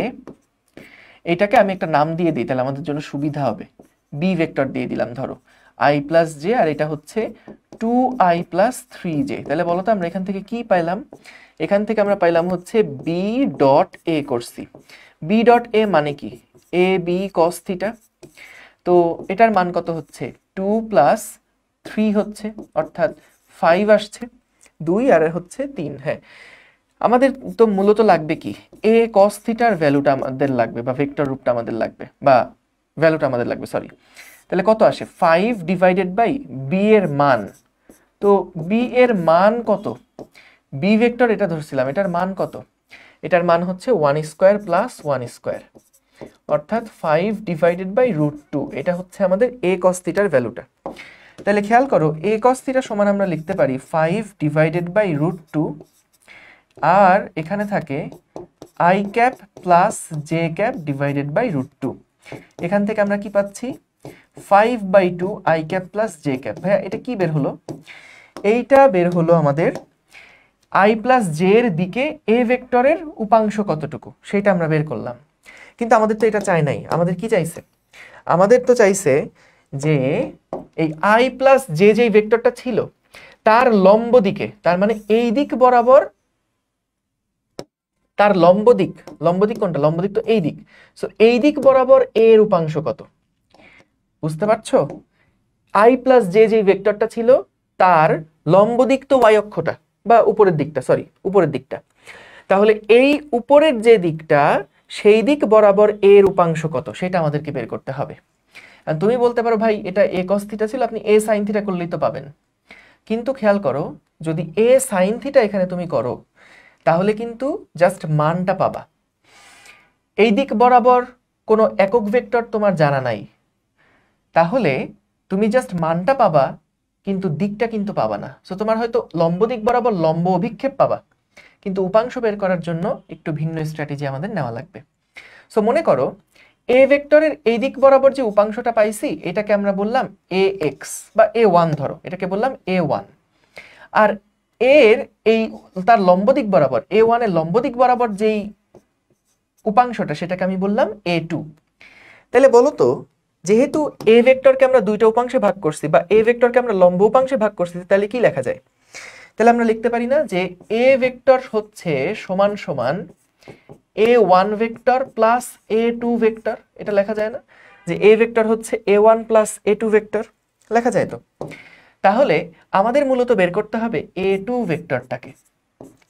এটাকে আমি একটা নাম দিয়ে দিই, তাহলে আমাদের জন্য সুবিধা হবে, বি ভেক্টর দিয়ে দিলাম ধরো আই প্লাস জে, আর এটা হচ্ছে 2i প্লাস 3j। তাহলে বলো তো আমরা এখান থেকে কি পাইলাম, এখান থেকে আমরা পাইলাম হচ্ছে বি ডট এ করছি, বি ডট এ মানে কি এ বি কস থিটা, তো এটার মান কত হচ্ছে 2 প্লাস 3 হচ্ছে অর্থাৎ 5 আসছে, 2 আর হচ্ছে 3। হ্যাঁ আমাদের তো মূলত লাগবে কি এ কস থিটার ভ্যালুটা আমাদের লাগবে, বা ভেক্টর রূপটা আমাদের লাগবে, বা ভ্যালুটা আমাদের লাগবে সরি। তাহলে কত আসে 5 ডিভাইডেড বাই বি এর মান, তো বি এর মান কত, বি ভেক্টর এটা ধরছিলাম, এটার মান কত, এটার মান হচ্ছে 1 স্কয়ার প্লাস 1 স্কয়ার অর্থাৎ 5 ডিভাইডেড বাই √2, এটা হচ্ছে আমাদের এ কস থিটার ভ্যালুটা। তাহলে খেয়াল করো এ কস থিটা সমান আমরা লিখতে পারি 5 ডিভাইডেড বাই √2, আর এখানে থাকে i cap plus j cap divided by √2, এখান থেকে আমরা কি পাচ্ছি 5/2 i cap plus j cap. ভাইয়া এটা কি বের হলো, এইটা বের হলো আমাদের আই প্লাস জে এর দিকে এ ভেক্টরের উপাংশ কতটুকু সেটা আমরা বের করলাম, কিন্তু আমাদের তো এটা চাই নাই, আমাদের কি চাইছে, আমাদের তো চাইছে যে এই আই প্লাস জে যেই ভেক্টরটা ছিল তার লম্ব দিকে, তার মানে এই দিক বরাবর তার লম্ব দিক, লম্ব দিক কোনটা, লম্ব দিক তো এই দিক, সো এই দিক বরাবর এর উপাংশ কত, বুঝতে পারছো, আই প্লাস জে যেই ভেক্টরটা ছিল তার লম্ব দিক তো ওয়াই অক্ষটা বা উপরের দিকটা, সরি উপরের দিকটা, তাহলে এই উপরের যে দিকটা সেই দিক বরাবর এর উপাংশ কত সেটা আমাদেরকে বের করতে হবে। আর তুমি বলতে পারো ভাই এটা এ কস থিটা ছিল, আপনি এ সাইন থিটা করলেই তো পাবেন, কিন্তু খেয়াল করো যদি এ সাইন থিটা এখানে তুমি করো তাহলে কিন্তু জাস্ট মানটা পাবা, এই দিক বরাবর কোনো একক ভেক্টর তোমার জানা নাই, তাহলে তুমি জাস্ট মানটা পাবা কিন্তু দিকটা কিন্তু পাবা না, সো তোমার হয়তো লম্ব দিক বরাবর লম্ব অভিক্ষেপ পাবা, কিন্তু উপাংশ বের করার জন্য একটু ভিন্ন স্ট্র্যাটেজি আমাদের নেওয়া লাগবে। সো মনে করো এ ভেক্টরের এই দিক বরাবর যে উপাংশটা পাইছি এটাকে আমরা বললাম এ এক্স বা এ ওয়ান, ধরো এটাকে বললাম এ ওয়ান, আর এর এই তার লম্ব দিক বরাবর এ ওয়ানের লম্ব দিক বরাবর যেই উপাংশটা সেটাকে আমি বললাম এ টু। তাহলে বলো তো যেহেতু এ ভেক্টরকে আমরা দুইটা উপাংশে ভাগ করছি বা এ ভেক্টরকে আমরা লম্ব উপাংশে ভাগ করছি, তাহলে কি লেখা যায়, তাহলে আমরা লিখতে পারি না যে এ ভেক্টর হচ্ছে সমান সমান এ ওয়ান ভেক্টর প্লাস এ টু ভেক্টর, এটা লেখা যায় না যে এ ভেক্টর হচ্ছে এ ওয়ান প্লাস এ টু ভেক্টর, লেখা যায় তো। তাহলে আমাদের মূলত বের করতে হবে এ টু ভেক্টরটাকে,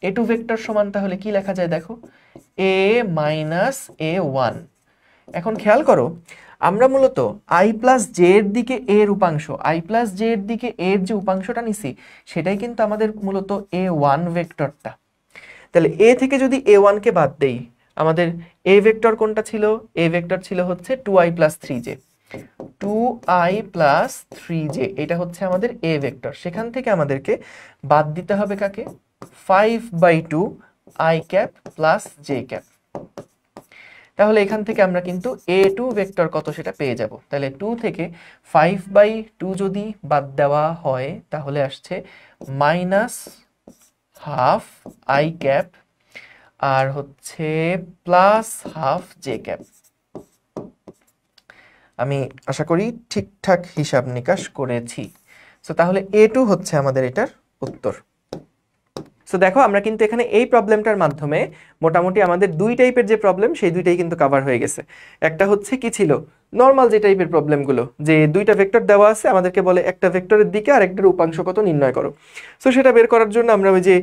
এ টু ভেক্টর সমান তাহলে কি লেখা যায় দেখো এ মাইনাস এ ওয়ান। এখন খেয়াল করো আমরা মূলত আই প্লাস জে এর দিকে এর উপাংশ, আই প্লাস জে এর দিকে এর যে উপাংশটা নিছি সেটাই কিন্তু আমাদের মূলত এ ওয়ান ভেক্টরটা। তাহলে এ থেকে যদি এ ওয়ানকে বাদ দেই আমাদের এ ভেক্টর কোনটা ছিল, এ ভেক্টর ছিল হচ্ছে 2i plus 3j, 2i plus 3j এটা হচ্ছে আমাদের এ ভেক্টর, সেখান থেকে আমাদেরকে বাদ দিতে হবে কাকে 5/2 i cap plus j cap. তাহলে এখান থেকে আমরা কিন্তু এ টু ভেক্টর কত সেটা পেয়ে যাব, তাহলে 2 থেকে 5/2 যদি বাদ দেওয়া হয় তাহলে আসছে মাইনাস হাফ আই ক্যাপ আর হচ্ছে প্লাস হাফ জে ক্যাপ। আমি আশা করি ঠিকঠাক হিসাব নিকাশ করেছি। সো তাহলে এ টু হচ্ছে আমাদের এটার উত্তর। সো দেখো আমরা কিন্তু এখানে এই প্রবলেমটার মাধ্যমে মোটামুটি আমাদের দুই টাইপের যে প্রবলেম সেই দুইটাই কিন্তু কভার হয়ে গেছে। একটা হচ্ছে কি ছিল, নর্মাল যে টাইপের প্রবলেমগুলো, যে দুইটা ভেক্টর দেওয়া আছে, আমাদেরকে বলে একটা ভেক্টরের দিকে আর একটার উপাংশ কত নির্ণয় করো। সো সেটা বের করার জন্য আমরা ওই যে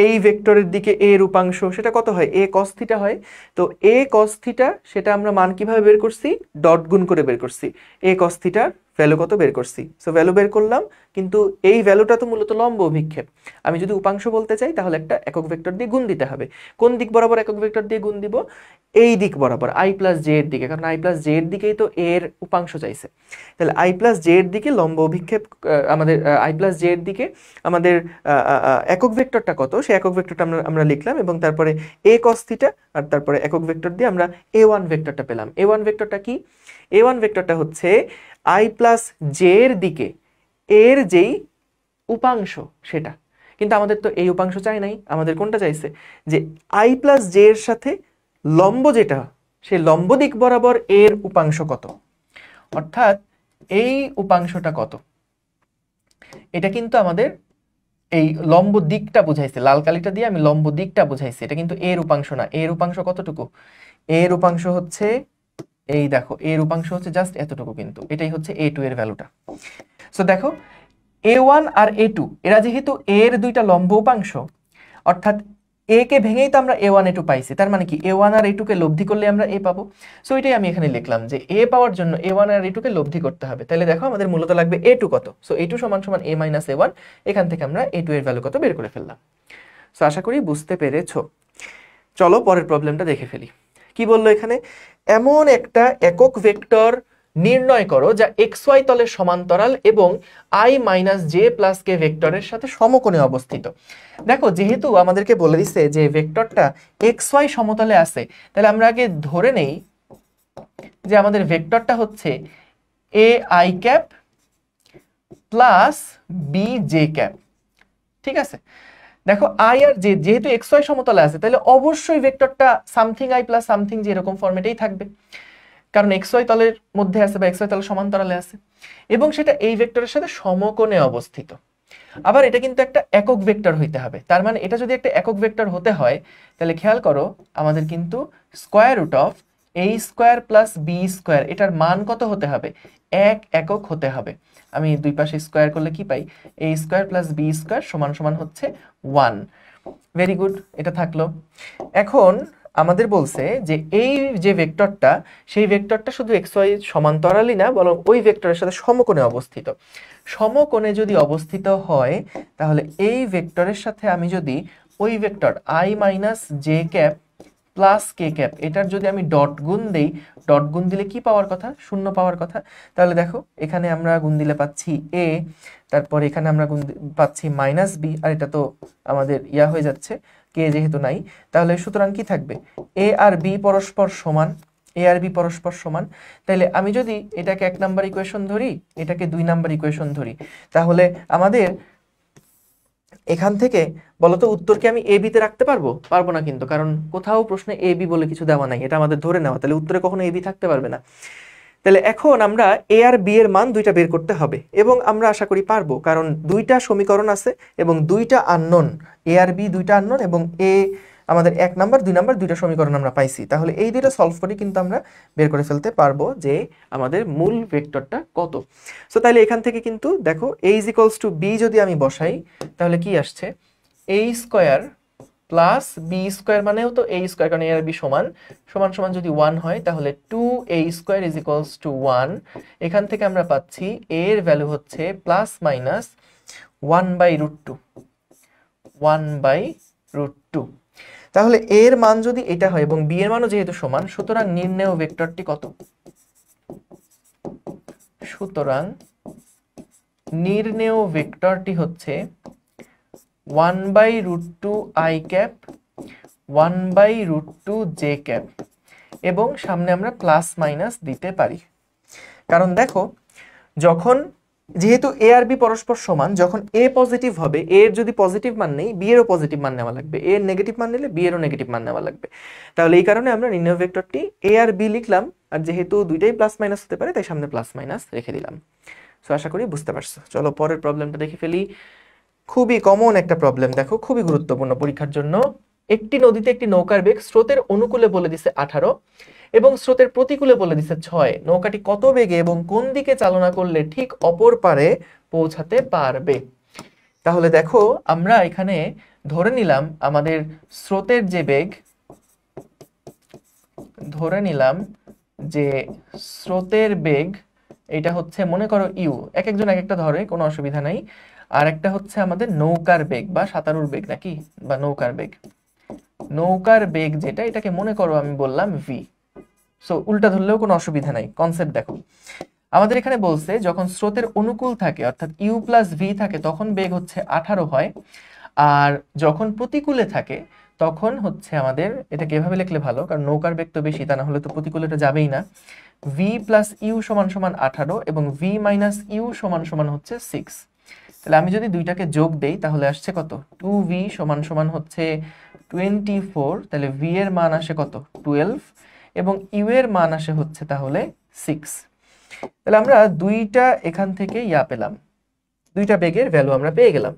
এই ভেক্টরের দিকে এর উপাংশ সেটা কত হয়, এ কস থিটা হয়। তো এ কস থিটা সেটা আমরা মান কিভাবে বের করছি, ডট গুণ করে বের করছি। এ কস থিটার ভ্যালু কত বের করছি, সো ভ্যালু বের করলাম। কিন্তু এই ভ্যালুটা তো মূলত লম্ব অভিক্ষেপ, আমি যদি উপাংশ বলতে চাই তাহলে একটা একক ভেক্টর দিয়ে গুণ দিতে হবে। কোন দিক বরাবর একক ভেক্টর দিয়ে গুণ দিব, এই দিক বরাবর i প্লাস জে এর দিকে, কারণ i প্লাস জে এর দিকেই তো এর উপাংশ চাইছে। তাহলে i প্লাস জে এর দিকে লম্ব অভিক্ষেপ, আমাদের i প্লাস জে এর দিকে আমাদের একক ভেক্টরটা কত, সেই একক ভেক্টরটা আমরা লিখলাম, এবং তারপরে a cos থিটা, আর তারপরে একক ভেক্টর দিয়ে আমরা a1 ভেক্টরটা পেলাম। a1 ভেক্টরটা কি, a1 ভেক্টরটা হচ্ছে i প্লাস জে এর দিকে এর যেই উপাংশ সেটা। কিন্তু আমাদের তো এই উপাংশ চাই নাই, আমাদের কোনটা চাইছে, যে i প্লাস জে এর সাথে লম্ব যেটা, সেই লম্ব দিক বরাবর এর উপাংশ কত, অর্থাৎ এই উপাংশটা কত। এটা কিন্তু আমাদের এই লম্ব দিকটা বুঝাইছে, লাল কালিটা দিয়ে আমি লম্ব দিকটা বুঝাইছি, এটা কিন্তু এর উপাংশ না। এর উপাংশ কতটুকু, এর উপাংশ হচ্ছে এই দেখো, এর উপাংশ হচ্ছে জাস্ট এতটুকু, কিন্তু এটাই হচ্ছে a2 এর ভ্যালুটা। সো দেখো a1 আর a2 এরা যেহেতু এর দুইটা লম্ব উপাংশ, অর্থাৎ a কে ভেঙেই তো আমরা a1 a2 পাইছি, তার মানে কি a1 আর a2 কে লব্ধি করলে আমরা a পাবো। সো এটাই আমি এখানে লিখলাম যে a পাওয়ার জন্য a1 আর a2 কে লব্ধি করতে হবে। তাহলে দেখো আমাদের মূলত লাগবে a2 কত, সো a2 সমান সমান a মাইনাস a1, এখান থেকে আমরা a2 এর ভ্যালু কত বের করে ফেললাম। সো আশা করি বুঝতে পেরেছো। চলো পরের প্রবলেমটা দেখে ফেলি। কি বললো এখানে, এমন একটা একক ভেক্টর নির্ণয় করো যা xy তলের সমান্তরাল এবং i মাইনাস জে প্লাস কে ভেক্টরের সাথে সমকোণে অবস্থিত। দেখো যেহেতু আমাদেরকে বলে দিচ্ছে যে ভেক্টরটা xy সমতলে আছে, তাহলে আমরা আগে ধরে নেই যে আমাদের ভেক্টরটা হচ্ছে A I cap plus B J cap. ঠিক আছে, দেখো আই আর জে যেহেতু xy সমতলে আছে, তাহলে অবশ্যই ভেক্টরটা something I plus something J এরকম ফরম্যাটেই থাকবে, কারণ xy তলের মধ্যে আছে বা xy তলের সমান্তরালে আছে, এবং সেটা এই ভেক্টরের সাথে সমকোণে অবস্থিত। আবার এটা কিন্তু একটা একক ভেক্টর হইতে হবে, তার মানে এটা যদি একটা একক ভেক্টর হতে হয়, তাহলে খেয়াল করো আমাদের কিন্তু square root of a square plus b square, এটার মান কত হতে হবে, এক একক হতে হবে। আমি দুই পাশে স্কোয়ার করলে কি পাই, a square plus b square সমান সমান হচ্ছে 1। ভেরি গুড, এটা থাকলো। এখন আমাদের বলছে যে এই যে ভেক্টরটা, সেই ভেক্টরটা শুধু xy সমান্তরালই না, বরং ওই ভেক্টরের সাথে সমকোণে অবস্থিত। সমকোণে যদি অবস্থিত হয়, তাহলে এই ভেক্টরের সাথে আমি যদি ওই vector i minus J cap plus K cap এটার যদি আমি ডট গুণ দেই, ডট গুণ দিলে কি পাওয়ার কথা, শূন্য পাওয়ার কথা। তাহলে দেখো এখানে আমরা গুণ দিলে পাচ্ছি a, তারপর এখানে আমরা গুণ পাচ্ছি মাইনাস বি, আর এটা তো আমাদের ইয়া হয়ে যাচ্ছে কে যেহেতু নাই, তাহলে সুতরাং কি থাকবে, a আর b পরস্পর সমান, a আর b পরস্পর সমান। তাহলে আমি যদি এটাকে 1 নাম্বার ইকুয়েশন ধরি, এটাকে 2 নাম্বার ইকুয়েশন ধরি, তাহলে আমাদের এখান থেকে বলতো উত্তরকে আমি এ বিতে রাখতে পারবো, পারবো না কিন্তু, কারণ কোথাও প্রশ্নে এ বি বলে কিছু দেওয়া নাই, এটা আমাদের ধরে নেওয়া, তাহলে উত্তরে কখনো এ বি থাকতে পারবে না। তাহলে এখন আমরা এ আর বি এর মান দুইটা বের করতে হবে, এবং আমরা আশা করি পারবো, কারণ দুইটা সমীকরণ আছে এবং দুইটা আননোন, এ আর বি দুইটা আননোন, এবং এ আমাদের 1 নাম্বার 2 নাম্বার দুইটা সমীকরণ আমরা পাইছি। তাহলে এই দুইটা সলভ করে কিন্তু আমরা বের করে ফেলতে পারবো যে আমাদের মূল ভেক্টরটা কত। সো তাহলে এখান থেকে কিন্তু দেখো a is equals to b যদি আমি বসাই, তাহলে কি আসছে, a square plus b square মানেও তো a স্কোয়ার, কারণ a আর b সমান সমান সমান যদি 1 হয়, তাহলে 2a square is equals two 1। এখান থেকে আমরা পাচ্ছি a এর ভ্যালু হচ্ছে প্লাস মাইনাস 1/√2, 1/√2। তাহলে a এর মান যদি এটা হয় এবং b এর মানও যেহেতু সমান, সুতরাং নির্ণেয় ভেক্টরটি কত, সুতরাং নির্ণেয় ভেক্টরটি হচ্ছে 1/√2 i ক্যাপ 1/√2 j ক্যাপ, এবং সামনে আমরা প্লাস মাইনাস দিতে পারি, কারণ দেখো যখন যেহেতু a আর b পরস্পর সমান, যখন a পজিটিভ হবে, a এর যদি পজিটিভ মান নেই b এরও পজিটিভ মান নেওয়া লাগবে, a এর নেগেটিভ মান নিলে b এরও নেগেটিভ মান নেওয়া লাগবে। তাহলে এই কারণে আমরা নির্ণয় ভেক্টরটি a আর b লিখলাম, আর যেহেতু দুইটাই প্লাস মাইনাস হতে পারে, তাই সামনে প্লাস মাইনাস রেখে দিলাম। সো আশা করি বুঝতে পারছো। চলো পরের প্রবলেমটা দেখে ফেলি। খুবই কমন একটা প্রবলেম, দেখো খুবই গুরুত্বপূর্ণ পরীক্ষার জন্য। একটি নদীতে একটি নৌকার বেগ স্রোতের অনুকূলে বলে দিছে 18 এবং স্রোতের প্রতিকূলে বলে দিছে 6। নৌকাটি কত বেগে এবং কোন দিকে চালনা করলে ঠিক অপর পারে পৌঁছাতে পারবে? তাহলে দেখো আমরা এখানে ধরে নিলাম আমাদের স্রোতের যে বেগ, ধরে নিলাম যে স্রোতের বেগ এটা হচ্ছে মনে করো ইউ, এক একজন এক একটা ধরে, কোনো অসুবিধা নাই। আর একটা হচ্ছে আমাদের নৌকার বেগ বা সাঁতারুর বেগ নাকি, বা নৌকার বেগ, নৌকার বেগ যেটা, এটাকে মনে করো আমি বললাম ভি। সো উল্টা ধরলেও কোনো অসুবিধা নাই, কনসেপ্ট দেখো। আমাদের এখানে বলছে যখন স্রোতের অনুকূল থাকে অর্থাৎ ইউ প্লাস ভি থাকে তখন বেগ হচ্ছে 18 হয়, আর যখন প্রতিকূলে থাকে তখন হচ্ছে আমাদের, এটাকে এভাবে লিখলে ভালো কারণ নৌকার বেগ তো বেশি, তা না হলে তো প্রতিকূলে এটা যাবেই না। ভি প্লাস ইউ সমান সমান 18 এবং ভি মাইনাস ইউ সমান সমান হচ্ছে 6। তাহলে আমি যদি দুইটাকে যোগ দেই তাহলে আসছে কত, 2v সমান সমান হচ্ছে 24। তাহলে v এর মান আসে কত, 12, এবং ইউ এর মান আসে হচ্ছে তাহলে 6। তাহলে আমরা দুইটা এখান থেকে পেলাম, দুইটা বেগের ভ্যালু আমরা পেয়ে গেলাম।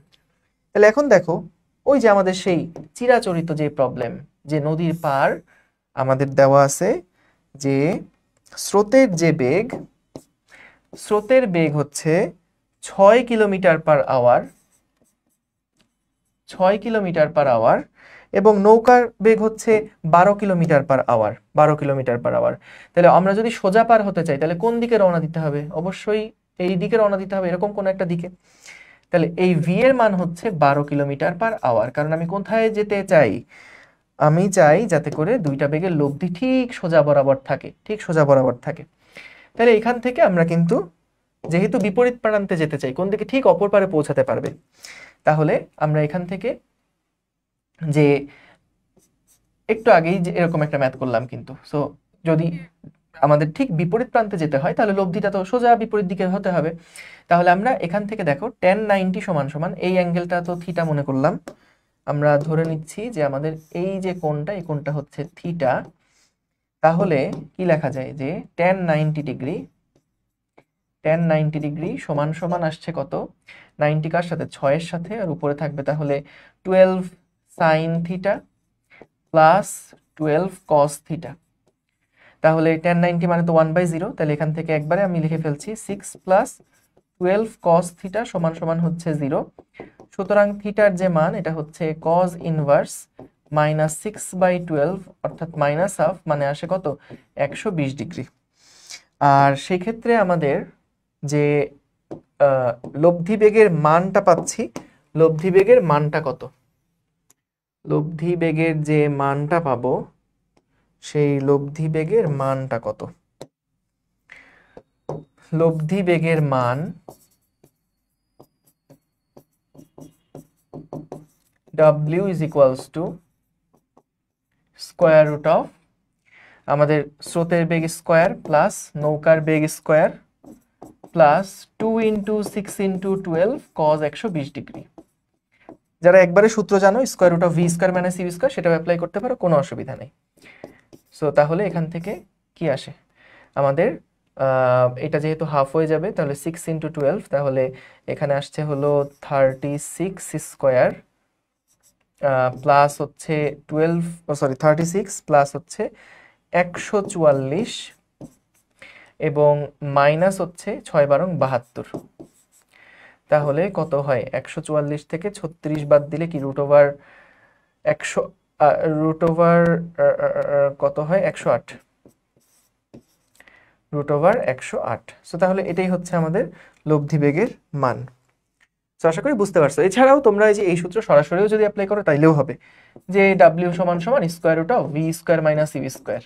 তাহলে এখন দেখো ওই যে আমাদের সেই চিরাচরিত যে প্রবলেম, যে নদীর পার আমাদের দেওয়া আছে যে স্রোতের যে বেগ, স্রোতের বেগ হচ্ছে 6 kilometre per hour, 6 kilometre per hour, এবং নৌকার বেগ হচ্ছে 12 kilometre per hour, 12 kilometre per hour. তাহলে আমরা যদি সোজা পার হতে চাই তাহলে কোন দিকে রওনা দিতে হবে? অবশ্যই এই দিকে রওনা দিতে হবে, এরকম কোন একটা দিকে। তাহলে এই ভি এর মান হচ্ছে 12 কিলোমিটার পার আওয়ার, কারণ আমি কোথায় যেতে চাই, আমি চাই যাতে করে দুইটা বেগের লব্ধি ঠিক সোজা বরাবর থাকে, ঠিক সোজা বরাবর থাকে। তাহলে এখান থেকে আমরা কিন্তু যেহেতু বিপরীত প্রান্তে যেতে চাই, কোন দিকে ঠিক অপর পারে পৌঁছাতে পারবে, তাহলে আমরা এখান থেকে যে একটু আগেই যে এরকম একটা ম্যাথ করলাম কিন্তু, সো যদি আমাদের ঠিক বিপরীত প্রান্তে যেতে হয় তাহলে লব্ধিটা তো সোজা বিপরীত দিকে হতে হবে। তাহলে আমরা এখান থেকে দেখো tan 90 সমান সমান, এই অ্যাঙ্গেলটা তো থিটা মনে করলাম, আমরা ধরে নিচ্ছি যে আমাদের এই যে কোণটা, এই কোণটা হচ্ছে থিটা। তাহলে কি লেখা যায় যে tan 90 ডিগ্রি, tan 90 ডিগ্রি সমান সমান আসছে কত, 90 কার সাথে, 6 এর সাথে, আর উপরে থাকবে তাহলে 12 sin theta plus 12 cos theta. তাহলে tan 90 মানে তো 1/0, তাহলে এখান থেকে একবারে আমি লিখে ফেলছি 6 প্লাস 12 cos থিটা সমান সমান হচ্ছে 0। সুতরাং থিটার যে মান এটা হচ্ছে cos ইনভার্স মাইনাস 6/12 অর্থাৎ মাইনাস হাফ, মানে আসে কত, 120 ডিগ্রি। আর সেই ক্ষেত্রে আমাদের যে লব্ধি বেগের মানটা পাচ্ছি, লব্ধি বেগের মানটা কত, লব্ধি বেগের যে মানটা পাবো সেই লব্ধি বেগের মানটা কত, লব্ধি বেগের মান W is equals to square root of আমাদের স্রোতের বেগ স্কোয়ার প্লাস নৌকার বেগ স্কোয়ার প্লাস 2 × 6 × 12 cos 120 ডিগ্রি। যারা একবারে সূত্র জানো, square root of v square minus u square, সেটাও অ্যাপ্লাই করতে পারো, কোনো অসুবিধা নেই। সো তাহলে এখান থেকে কি আসে আমাদের, এটা যেহেতু হাফ হয়ে যাবে তাহলে 6 × 12, তাহলে এখানে আসছে হলো 36 স্কোয়ার প্লাস হচ্ছে 36 প্লাস হচ্ছে 144 এবং মাইনাস হচ্ছে 6 × 12 72। তাহলে কত হয়, 144 থেকে 36 বাদ দিলে কি রুট ওভার 100, রুট ওভার কত হয় 108, রুট ওভার 108। সো তাহলে এটাই হচ্ছে আমাদের লব্ধি বেগের মান। সো আশা করি বুঝতে পারছো। এছাড়াও তোমরা এই সূত্র সরাসরিও যদি অ্যাপ্লাই করো তাইলেও হবে, যে W সমান সমান square root of v square minus u square.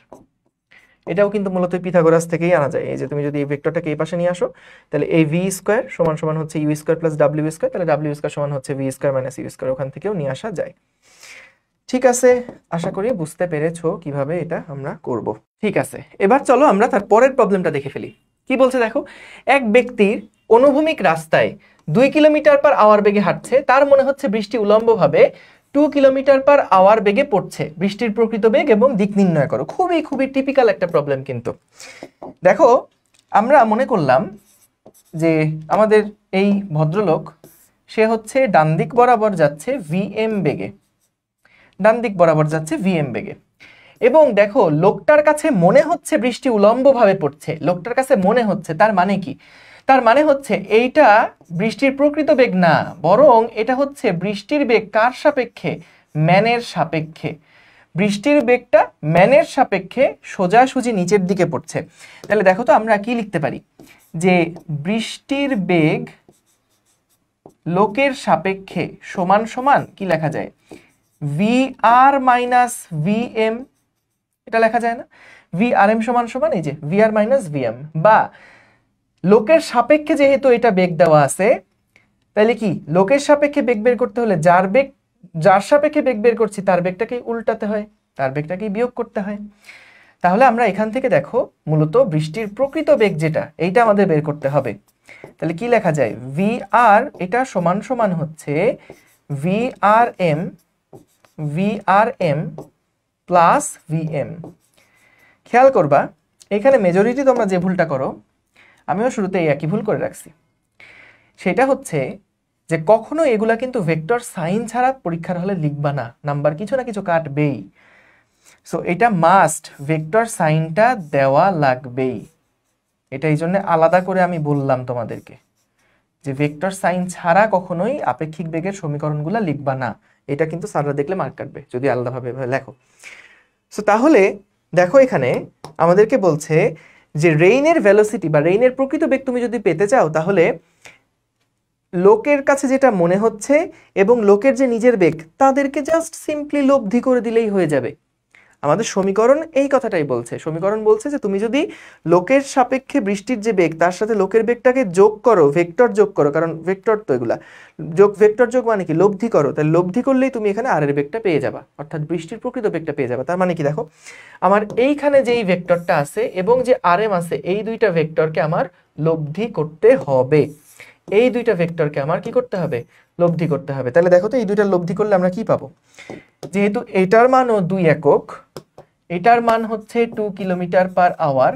এটাও কিন্তু মূলত পিথাগোরাস থেকেই আনা যায়। এই যে তুমি যদি এই ভেক্টরটাকে এই পাশে নিয়ে আসো তাহলে এই ভি স্কোয়ার সমান সমান হচ্ছে ইউ স্কোয়ার প্লাস ডাব্লিউ স্কোয়ার, তাহলে ডাব্লিউ স্কোয়ার সমান হচ্ছে v square minus u square, ওখান থেকেও নিয়ে আসা যায়। ঠিক আছে, আশা করি বুঝতে পেরেছো কিভাবে এটা আমরা করব। ঠিক আছে, এবার চলো আমরা তার পরের প্রবলেমটা দেখে ফেলি। কি বলছে দেখো, এক ব্যক্তির অনুভূমিক রাস্তায় 2 কিলোমিটার পার আওয়ার বেগে হাঁটছে, তার মনে হচ্ছে বৃষ্টি উলম্বভাবে 2 কিলোমিটার পার আওয়ার বেগে পড়ছে, বৃষ্টির প্রকৃত বেগ এবং দিক নির্ণয় করো। খুবই খুবই টিপিক্যাল একটা প্রবলেম কিন্তু। দেখো আমরা মনে করলাম যে আমাদের এই ভদ্রলোক সে হচ্ছে ডান দিক বরাবর যাচ্ছে vm বেগে, ডান দিক বরাবর যাচ্ছে vm বেগে। এবং দেখো লোকটার কাছে মনে হচ্ছে বৃষ্টি উলম্বভাবে পড়ছে, লোকটার কাছে মনে হচ্ছে, তার মানে কি? তার মানে হচ্ছে এইটা বৃষ্টির প্রকৃত বেগ না, বরং এটা হচ্ছে বৃষ্টির বেগ কার সাপেক্ষে? ম্যানের সাপেক্ষে। বৃষ্টির বেগটা ম্যানের সাপেক্ষে সোজাসুজি নিচের দিকে পড়ছে। তাহলে দেখো তো আমরা কি লিখতে পারি, যে বৃষ্টির বেগ লোকের সাপেক্ষে সমান সমান কি লেখা যায়? vr মাইনাস vm, এটা লেখা যায় না? vrm সমান সমান এই যে vr মাইনাস vm, বা লোকের সাপেক্ষে যেহেতু এটা বেগ দেওয়া আছে, তাহলে কি লোকের সাপেক্ষে বেগ বের করতে হলে যার সাপেক্ষে বেগ বের করছি তার বেগটাকেই উল্টাতে হয়, তার বেগটাকেই বিয়োগ করতে হয়। তাহলে আমরা এখান থেকে দেখো মূলত বৃষ্টির প্রকৃত বেগ যেটা, এইটা আমাদের বের করতে হবে। তাহলে কি লেখা যায়? vr এটা সমান সমান হচ্ছে vrm প্লাস vm। খেয়াল করবা এখানে মেজরিটি তোমরা যে ভুলটা করো, আমিও শুরুতে এই একই ভুল করে রাখছি, সেটা হচ্ছে যে কখনো এগুলা কিন্তু ভেক্টর সাইন ছাড়া পরীক্ষার হলে লিখবা না, নাম্বার কিছু না কিছু কাটবেই। সো এটা মাস্ট, ভেক্টর সাইনটা দেওয়া লাগবেই। এটা এই জন্য আলাদা করে আমি বললাম তোমাদেরকে যে ভেক্টর সাইন ছাড়া কখনোই আপেক্ষিক বেগের সমীকরণগুলো লিখবা না। এটা কিন্তু স্যাররা দেখলে মার্ক কাটবে যদি আলাদাভাবে লেখো। সো তাহলে দেখো এখানে আমাদেরকে বলছে যে রেইনের ভেলোসিটি বা রেইনের প্রকৃত বেগ তুমি যদি পেতে চাও, তাহলে লোকের কাছে যেটা মনে হচ্ছে এবং লোকের যে নিজের বেগ, তাদেরকে জাস্ট সিম্পলি লব্ধি করে দিলেই হয়ে যাবে। আমাদের সমীকরণ এই কথাটাই বলছে। সমীকরণ বলছে যে তুমি যদি লোকের সাপেক্ষে বৃষ্টির যে বেগ তার সাথে লোকের বেগটাকে যোগ করো, ভেক্টর যোগ করো, কারণ ভেক্টর তো এগুলা ভেক্টর যোগ মানে কি? লব্ধি করো। তাহলে লব্ধি করলেই তুমি এখানে আর এর বেগটা পেয়ে যাবা, অর্থাৎ বৃষ্টির প্রকৃত বেগটা পেয়ে যাবা। তার মানে কি? দেখো আমার এইখানে যেই ভেক্টরটা আছে এবং যে rm আছে, এই দুইটা ভেক্টরকে আমার লব্ধি করতে হবে। এই দুইটা ভেক্টরকে আমার কি করতে হবে? লব্ধি করতে হবে। তাহলে দেখো তো এই দুইটা লব্ধি করলে আমরা কি পাবো? যেহেতু এটার মানও 2 একক, এটার মান হচ্ছে 2 কিলোমিটার পার আওয়ার,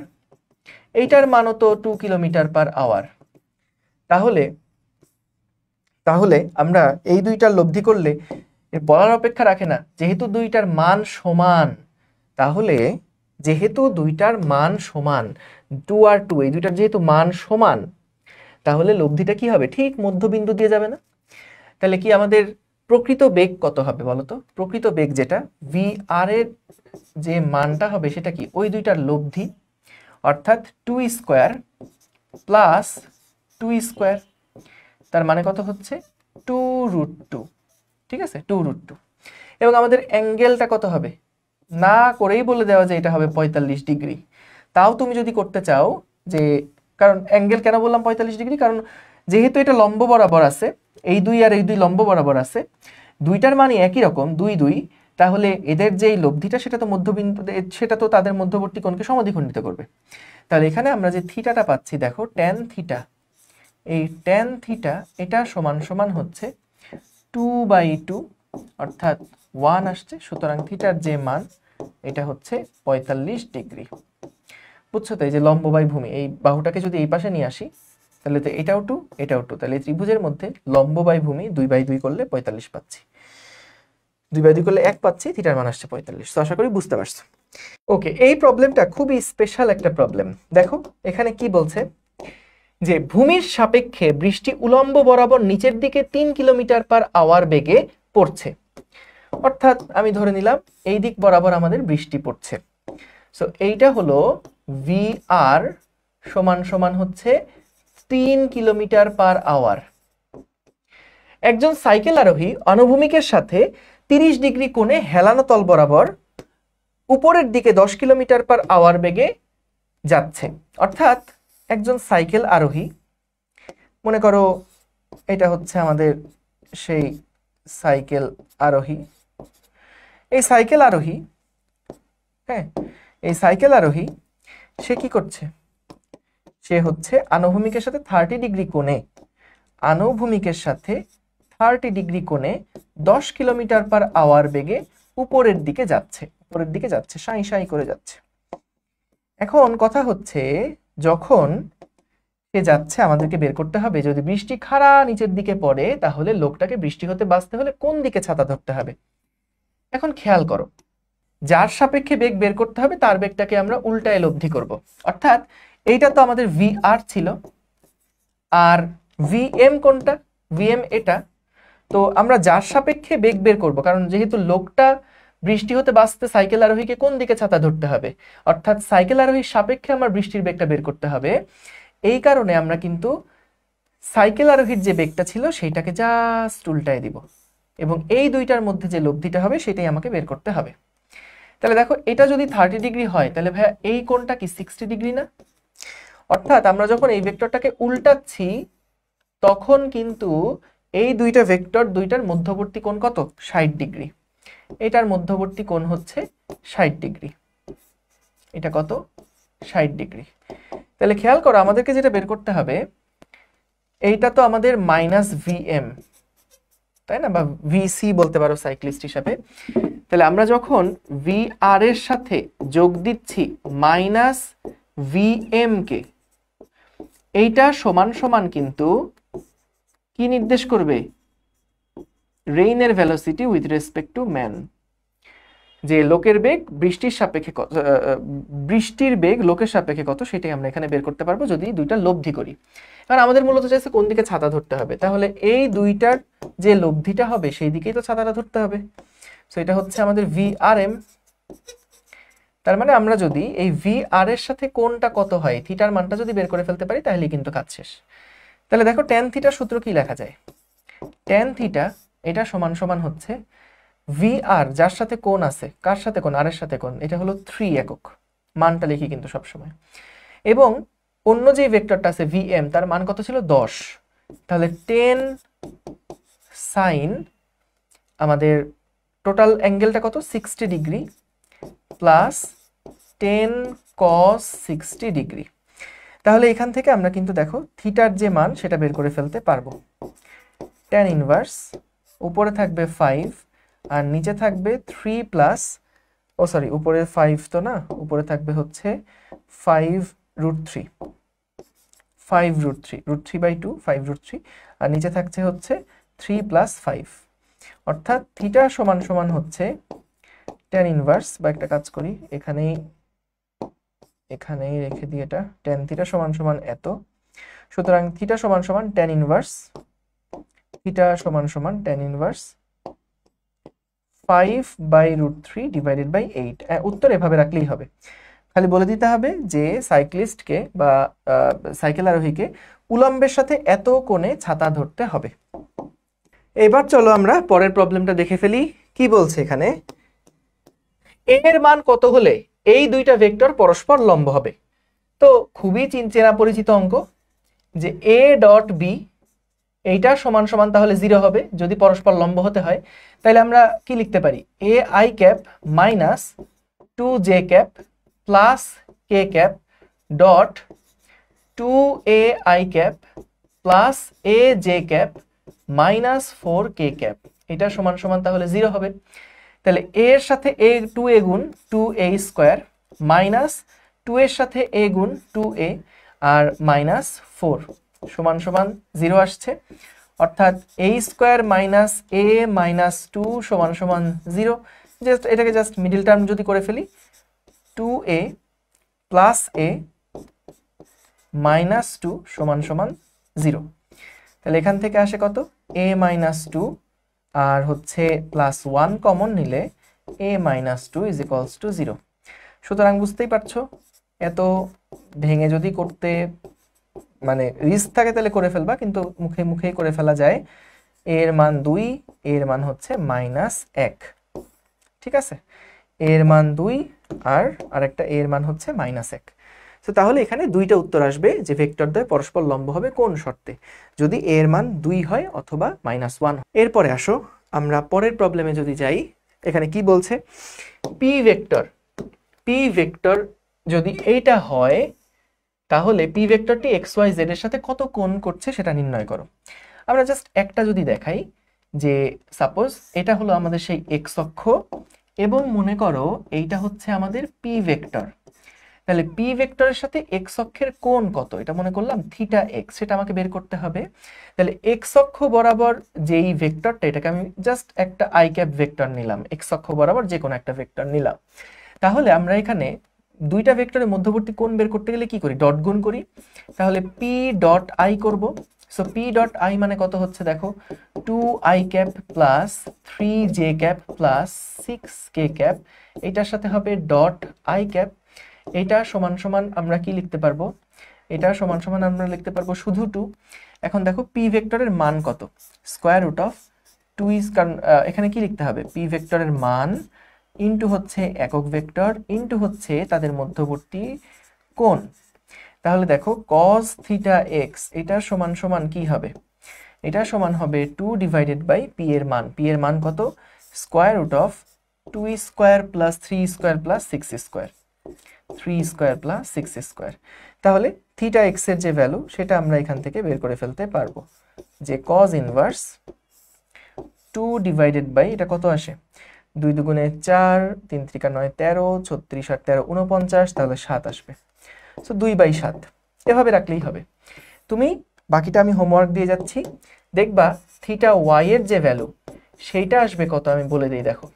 এইটার মানও তো 2 কিলোমিটার পার আওয়ার। তাহলে আমরা এই দুইটার লব্ধি করলে বলার অপেক্ষা রাখে না, যেহেতু দুইটার মান সমান, তাহলে যেহেতু দুইটার মান সমান 2 আর 2, এই দুইটার যেহেতু মান সমান, তাহলে লব্ধিটা কি হবে? ঠিক মধ্যবিন্দু দিয়ে যাবে না? তাহলে কি আমাদের প্রকৃত বেগ কত হবে বলতো? প্রকৃত বেগ যেটা vr এর যে মানটা হবে সেটা কি? ওই দুইটার লব্ধি, অর্থাৎ 2 স্কয়ার প্লাস 2 স্কয়ার, তার মানে কত হচ্ছে? 2√2। ঠিক আছে, 2√2। এবং আমাদের অ্যাঙ্গেলটা কত হবে? না করেই বলে দেওয়া যে এটা হবে 45 ডিগ্রি। তাও তুমি যদি করতে চাও, যে কারণ অ্যাঙ্গেল কেন বললাম 45 ডিগ্রি, কারণ যেহেতু এটা লম্ব বরাবর আছে, এই 2 আর এই 2 লম্ব বরাবর আছে, দুইটার মানই একই রকম 2 2, তাহলে এদের যেই লব্ধিটা সেটা তো মধ্যবিন্দু, সেটা তো তাদের মধ্যবর্তী কোণকে সমাদ্বিখণ্ডিত করবে। তাহলে এখানে আমরা যে থিটাটা পাচ্ছি, দেখো ট্যান থিটা, এই ট্যান থিটা এটা সমান সমান হচ্ছে 2/2, অর্থাৎ 1 আসছে। সুতরাং থিটার যে মান এটা হচ্ছে 45 ডিগ্রি। বুঝছো তো? এই যে লম্ব বাই ভূমি, এই বাহুটাকে যদি এই পাশে নিয়ে আসি, তাহলে তো এটাও 2 এটাও 2, তাহলে ত্রিভুজের মধ্যে লম্ব বাই ভূমি 2/2 করলে 45 পাচ্ছি, 2/2 করলে 1 পাচ্ছি, থিটার মান আসছে 45। তো আশা করি বুঝতে পারছো। ওকে, এই প্রবলেমটা খুবই স্পেশাল একটা প্রবলেম। দেখো এখানে কি বলছে, যে ভূমির সাপেক্ষে বৃষ্টি উলম্ব বরাবর নিচের দিকে 3 কিলোমিটার পার আওয়ার বেগে পড়ছে। অর্থাৎ আমি ধরে নিলাম এই দিক বরাবর আমাদের বৃষ্টি পড়ছে। সো এইটা হলো vr সমান সমান হচ্ছে 3 কিলোমিটার পার আওয়ার। একজন সাইকেল আরোহী অনুভূমিকের সাথে 30 ডিগ্রি কোণে হেলানো তল বরাবর উপরের দিকে 10 কিলোমিটার পার আওয়ার বেগে যাচ্ছে। অর্থাৎ একজন সাইকেল আরোহী, মনে করো এটা হচ্ছে আমাদের সেই সাইকেল আরোহী, এই সাইকেল আরোহী, হ্যাঁ, এই সাইকেল আরোহী সে কি করছে? সে হচ্ছে আনুভূমিকের সাথে 30 ডিগ্রি কোণে, আনুভূমিকের সাথে 30 ডিগ্রি কোণে 10 কিলোমিটার পার আওয়ার বেগে উপরের দিকে যাচ্ছে, সাঁই সাঁই করে যাচ্ছে। এখন কথা হচ্ছে, যখন যাচ্ছে আমাদেরকে বের করতে হবে যদি বৃষ্টি খাড়া নিচের দিকে পড়ে তাহলে লোকটাকে বৃষ্টি হতে বাঁচতে হলে কোন দিকে ছাতা ধরতে হবে। এখন খেয়াল করো, যার সাপেক্ষে বেগ বের করতে হবে তার বেগটাকে আমরা উল্টায় লব্ধি করব। অর্থাৎ এইটা তো আমাদের vr ছিল, আর vm কোনটা? vm এটা। তো আমরা যার সাপেক্ষে বেগ বের করব, কারণ যেহেতু লোকটা বৃষ্টি হতে বাঁচতে সাইকেল আরোহীকে কোন দিকে ছাতা ধরতে হবে, অর্থাৎ সাইকেল আরোহীর সাপেক্ষে আমার বৃষ্টির বেগটা বের করতে হবে। এই কারণে আমরা কিন্তু সাইকেল আরোহীর যে বেগটা ছিল সেইটাকে জাস্ট উল্টায় দিব, এবং এই দুইটার মধ্যে যে লব্ধিটা হবে সেটাই আমাকে বের করতে হবে। তাহলে দেখো, এটা যদি 30 ডিগ্রি হয় তাহলে ভাইয়া এই কোণটা কি 60 ডিগ্রি না? অর্থাৎ আমরা যখন এই ভেক্টরটাকে উল্টাচ্ছি তখন কিন্তু এই দুইটা ভেক্টর দুইটার মধ্যবর্তী কোণ কত? 60 ডিগ্রি। এটার মধ্যবর্তী কোণ হচ্ছে 60 ডিগ্রি। এটা কত? 60 ডিগ্রি। তাহলে খেয়াল করো, আমাদেরকে যেটা বের করতে হবে, এইটা তো আমাদের -vm, তাই না, বা ভিসি বলতে পারো সাইক্লিস্ট হিসাবে। তাহলে আমরা যখন vr এর সাথে যোগ দিচ্ছি -vm কে, এইটা সমান সমান কিন্তু কি নির্দেশ করবে? রেইনের velocity with respect to man. যে লোকের বেগ বৃষ্টির সাপেক্ষে কত, বৃষ্টির বেগ লোকের সাপেক্ষে কত, সেটাই আমরা এখানে বের করতে পারবো যদি দুইটা লব্ধি করি। কারণ আমাদের মূলত চাইছে কোন দিকে ছাতা ধরতে হবে, তাহলে এই দুইটার যে লব্ধিটা হবে সেই দিকেই তো ছাতাটা ধরতে হবে। সো এটা হচ্ছে আমাদের vrm। তার মানে আমরা যদি এই vr এর সাথে কোণটা কত হয়, থিটার মানটা যদি বের করে ফেলতে পারি তাহলে কিন্তু কাজ শেষ। তাহলে দেখো, tan থিটার সূত্র কি লেখা যায়? tan থিটা এটা সমান সমান হচ্ছে vr, যার সাথে কোণ আছে, কার সাথে কোণ? r এর সাথে কোণ, এটা হলো 3 একক। মানটা লিখি কিন্তু সবসময়। এবং অন্য যে ভেক্টরটা আছে vm, তার মান কত ছিল? 10। তাহলে 10 sin, আমাদের টোটাল অ্যাঙ্গেলটা কত? 60 ডিগ্রি প্লাস 10 cos 60 ডিগ্রি। তাহলে এখান থেকে আমরা কিন্তু দেখো থিটার যে মান সেটা বের করে ফেলতে পারবো। tan ইনভার্স, উপরে থাকবে 5 আর নিচে থাকবে 3 প্লাস, ও সরি, উপরে 5 তো না, উপরে থাকবে হচ্ছে 5√3, 5√3, √3/2, 5√3, আর নিচে থাকছে হচ্ছে 3 প্লাস 5। অর্থাৎ থিটা সমান সমান হচ্ছে tan ইনভার্স, বা একটা কাজ করি, এখানেই রেখে দিই এটা, tan থিটা সমান সমান এত। সুতরাং থিটা সমান সমান tan ইনভার্স, থিটা সমান সমান tan ইনভার্স 5/√3 ডিভাইডেড বাই 8। উত্তর এভাবে রাখলেই হবে। খালি বলে দিতে হবে যে সাইক্লিস্টকে বা সাইকেল আরোহীকে উলম্বের সাথে এত কোণে ছাতা ধরতে হবে। এবার চলো আমরা পরের প্রবলেমটা দেখে ফেলি। কি বলছে এখানে? a এর মান কত হলে এই দুইটা ভেক্টর পরস্পর লম্ব হবে? তো খুবই চেনা পরিচিত অঙ্ক, যে a ডট b এইটা সমান সমান তাহলে 0 হবে যদি পরস্পর লম্ব হতে হয়। তাহলে আমরা কি লিখতে পারি? ai cap minus 2j cap plus k cap dot 2ai cap plus aj cap minus 4k cap, এটা সমান সমান তাহলে 0 হবে। তাহলে a এর সাথে a 2a গুণ 2a স্কোয়ার মাইনাস 2 এর সাথে a গুণ 2a আর মাইনাস 4 সমান সমান 0 আসছে। অর্থাৎ a square minus a minus 2 সমান সমান 0। জাস্ট এটাকে জাস্ট মিডল টার্ম যদি করে ফেলি, 2a প্লাস a মাইনাস 2 সমান সমান 0। তাহলে এখান থেকে আসে কত? a মাইনাস 2 আর হচ্ছে প্লাস 1 কমন নিলে a minus 2 is equals two 0। সুতরাং বুঝতেই পারছো, এত ভেঙে যদি করতে মানে রিস্ক থাকে তাহলে করে ফেলবা, কিন্তু মুখে মুখেই করে ফেলা যায়। এর মান 2, এর মান হচ্ছে -1। ঠিক আছে, এর মান 2 আর আরেকটা এর মান হচ্ছে -1। তো তাহলে এখানে দুইটা উত্তর আসবে যে ভেক্টর দ্বয় পরস্পর লম্ব হবে কোন শর্তে? যদি এর মান 2 হয় অথবা -1। এরপরে আসো আমরা পরের প্রবলেমে যদি যাই। এখানে কি বলছে? পি ভেক্টর যদি এইটা হয় তাহলে পি ভেক্টরটি xyz এর সাথে কত কোণ করছে সেটা নির্ণয় করো। আমরা জাস্ট একটা যদি দেখাই, যে সাপোজ এটা হলো আমাদের সেই x অক্ষ এবং মনে করো এইটা হচ্ছে আমাদের পি ভেক্টর। তাহলে পি ভেক্টরের সাথে এক্স অক্ষের কোণ কত, এটা মনে করলাম থিটা এক্স, সেটা আমাকে বের করতে হবে। তাহলে এক্স অক্ষ বরাবর যেই ভেক্টরটা, এটাকে আমি জাস্ট একটা আই ক্যাপ ভেক্টর নিলাম, এক্স অক্ষ বরাবর যে কোনো একটা ভেক্টর নিলাম। তাহলে আমরা এখানে দুইটা ভেক্টরের মধ্যবর্তী কোণ বের করতে গেলে কি করি, ডট গুণ করি। তাহলে পি ডট আই করব। সো পি ডট আই মানে কত হচ্ছে দেখো, 2i cap plus 3j cap plus 6k cap, এটার সাথে হবে ডট আই ক্যাপ। এটা সমান সমান আমরা কি লিখতে পারবো, এটা সমান সমান আমরা লিখতে পারবো শুধু 2। এখন দেখো পি ভেক্টরের মান কত, স্কোয়ার রুট অফ 2 ইজ, কারণ এখানে কি লিখতে হবে, পি ভেক্টরের মান ইনটু হচ্ছে একক ভেক্টর ইনটু হচ্ছে তাদের মধ্যবর্তী কোণ। তাহলে দেখো cos থিটা এক্স এটা সমান সমান কি হবে, এটা সমান হবে 2 ডিভাইডেড বাই পি এর মান, পি এর মান কত, square root of 2 square plus 3 square plus 6 square, 3 square plus 6 square. তাহলে থিটা এক্স এর যে ভ্যালু সেটা আমরা এখান থেকে বের করে ফেলতে পারবো, যে cos ইনভার্স 2 ডিভাইডেড বাই, এটা কত আসে, 2 দুগুণে 4, 3 ত্রিকা 9 13, 36 আর 13 49, তাহলে 7 আসবে। সো 2/7 এভাবে রাখলেই হবে। তুমি বাকিটা আমি হোমওয়ার্ক দিয়ে যাচ্ছি, দেখবা থিটা ওয়াই এর যে ভ্যালু সেইটা আসবে কত আমি বলে দিই। দেখো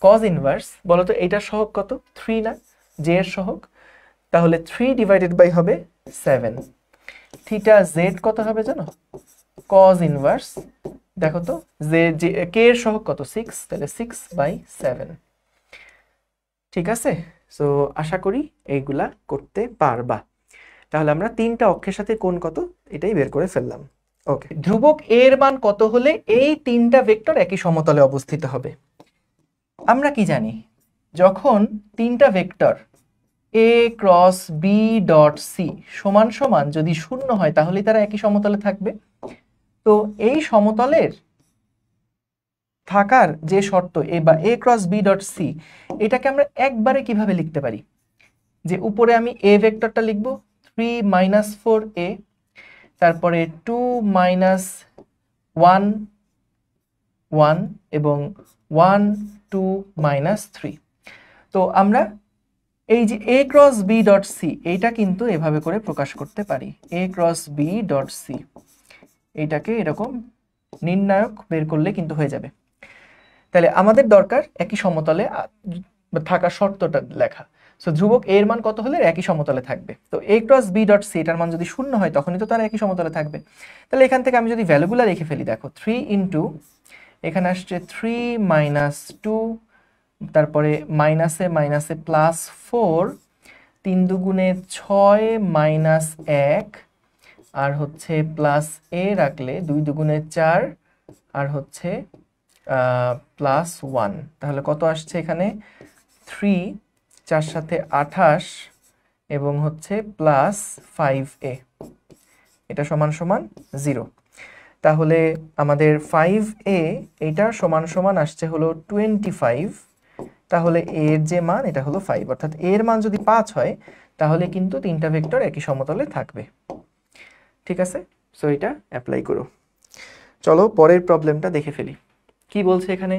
cos ইনভার্স বলো তো এইটার সহগ কত, 3 না, জে এর সহগ, তাহলে 3 ডিভাইডেড বাই হবে 7। থিটা জেড কত হবে জানো, cos ইনভার্স, দেখো তো জে কে এর সহগ কত, 6, তাহলে 6/7। ঠিক আছে, সো আশা করি এইগুলা করতে পারবা। তাহলে আমরা তিনটা অক্ষের সাথে কোণ কত এটাই বের করে ফেললাম। ওকে, ধ্রুবক এর মান কত হলে এই তিনটা ভেক্টর একই সমতলে অবস্থিত হবে। আমরা কি জানি, যখন তিনটা ভেক্টর এ ক্রস বি ডট সি সমান সমান যদি শূন্য হয় তাহলে তারা একই সমতলে থাকবে। তো এই সমতলের থাকার যে শর্ত এ বা এ ক্রস বি ডট সি, এটাকে আমরা একবারে কিভাবে লিখতে পারি, যে উপরে আমি এ ভেক্টরটা লিখব 3 - 4a, তারপরে 2 - 1 1 এবং 1 2 - 3। তো আমরা এই যে a cross b dot c এইটা কিন্তু এভাবে করে প্রকাশ করতে পারি, a cross b dot c, এইটাকে এরকম নির্ণায়ক বের করলে কিন্তু হয়ে যাবে। তাহলে আমাদের দরকার একই সমতলে থাকার শর্তটা লেখা। সো ধ্রুবক a এর মান কত হলে একই সমতলে থাকবে, তো a cross b dot c এটার মান যদি শূন্য হয় তখনই তো তারা একই সমতলে থাকবে। তাহলে এখান থেকে আমি যদি ভ্যালুগুলো লিখে ফেলি, দেখো 3 ইনটু এখানে আসছে 3 - 2, তারপরে মাইনাসে মাইনাসে প্লাস 4, 3 দুগুণে 6 - 1, আর হচ্ছে প্লাস এ রাখলে 2 দুগুণে 4, আর হচ্ছে প্লাস 1, তাহলে কত আসছে এখানে 3, 4 সাথে 28 এবং হচ্ছে প্লাস 5a, এটা সমান সমান 0। তাহলে আমাদের 5a এটা সমান সমান আসছে হলো 25, তাহলে এর যে মান এটা হলো 5, অর্থাৎ এর মান যদি 5 হয় তাহলে কিন্তু তিনটা ভেক্টর একই সমতলে থাকবে। ঠিক আছে, সো এটা অ্যাপ্লাই করো। চলো পরের প্রবলেমটা দেখে ফেলি। কি বলছে এখানে,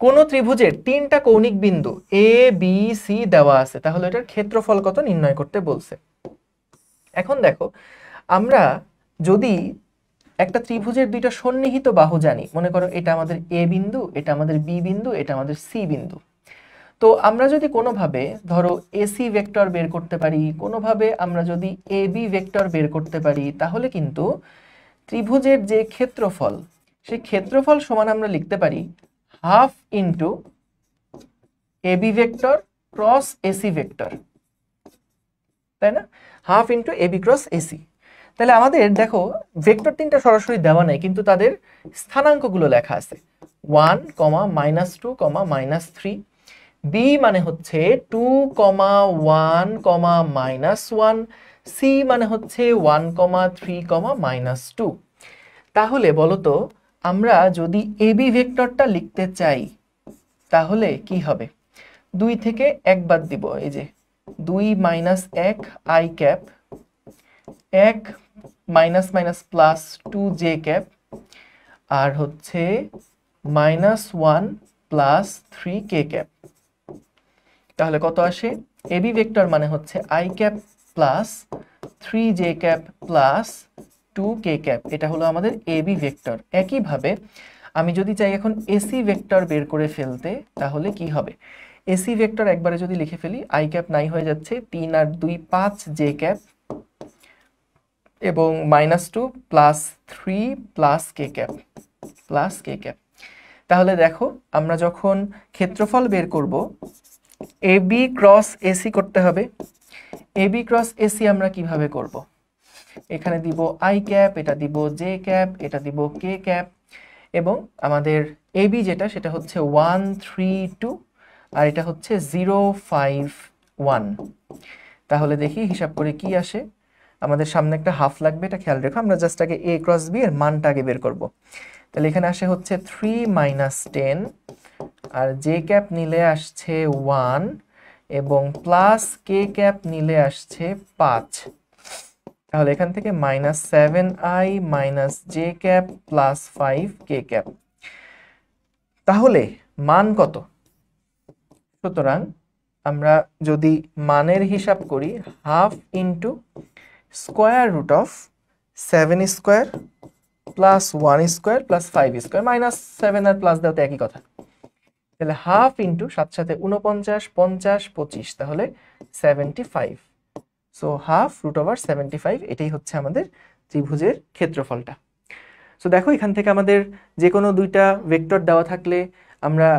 কোন ত্রিভুজের তিনটা কৌণিক বিন্দু এ বি সি দেওয়া আছে, তাহলে এটার ক্ষেত্রফল কত নির্ণয় করতে বলছে। এখন দেখো আমরা যদি একটা ত্রিভুজের দুইটা সন্নিহিত বাহু জানি, মনে করো এটা আমাদের এ বিন্দু, এটা আমাদের বি বিন্দু, এটা আমাদের সি বিন্দু, তো আমরা যদি কোনোভাবে ধরো এসি ভেক্টর বের করতে পারি, কোনোভাবে আমরা যদি এ বি ভেক্টর বের করতে পারি, তাহলে কিন্তু ত্রিভুজের যে ক্ষেত্রফল সেই ক্ষেত্রফল সমান আমরা লিখতে পারি half into A B vector cross AC vector, তাই না, half into A B cross AC. তাহলে আমাদের দেখো ভেক্টর তিনটা সরাসরি দেওয়া নাই, কিন্তু তাদের স্থানাঙ্কগুলো লেখা আছে 1, -2, -3। বি মানে হচ্ছে 2, 1, -1। সি মানে হচ্ছে 1, 3, -2। তাহলে বলতো আমরা যদি এ বি ভেক্টরটা লিখতে চাই তাহলে কি হবে, 2 থেকে 1 বাদ দিব, এই যে 2 - 1 I cap, 1 minus minus plus 2j cap, আর হচ্ছে -1 প্লাস 3k ক্যাপ। তাহলে কত আসে এবি ভেক্টর মানে হচ্ছে I cap plus 3j cap plus 2k cap, এটা হলো আমাদের এবি ভেক্টর। একইভাবে আমি যদি চাই এখন এসি ভেক্টর বের করে ফেলতে, তাহলে কি হবে? এসি ভেক্টর একবারে যদি লিখে ফেলি, আই ক্যাপ নাই হয়ে যাচ্ছে, 3 আর 2 5j ক্যাপ এবং -2 প্লাস 3 প্লাস k ক্যাপ। তাহলে দেখো আমরা যখন ক্ষেত্রফল বের করব, এবি ক্রস এসি করতে হবে। এবি ক্রস এসি আমরা কিভাবে করব? এখানে দিব আই ক্যাপ, এটা দিব জে ক্যাপ, এটা দিব কে ক্যাপ, এবং আমাদের এবি যেটা সেটা হচ্ছে 1 3 2 আর এটা হচ্ছে 0 5 1। তাহলে দেখি হিসাব করে কি আসে। আমাদের সামনে একটা হাফ লাগবে, এটা খেয়াল রেখো। আমরা জাস্ট আগে এ ক্রস বি এর মানটা আগে বের করব। তাহলে এখানে আসে হচ্ছে 3 - 10 আর জে ক্যাপ নিলে আসছে 1 এবং প্লাস কে ক্যাপ নিলে আসছে 5। তাহলে এখান থেকে -7i - j cap plus 5k cap. তাহলে মান কত? সুতরাং আমরা যদি মানের হিসাব করি, half into square root of 7 square plus 1 square plus 5 square, -7 আর প্লাস দেওয়া তো একই কথা। তাহলে হাফ ইন্টু 7 সাথে 49 50 25, তাহলে 75। সো হাফ রুট ওভার 75, এটাই হচ্ছে আমাদের ত্রিভুজের ক্ষেত্রফলটা। সো দেখো এখান থেকে আমাদের যে কোনো দুইটা ভেক্টর দেওয়া থাকলে, আমরা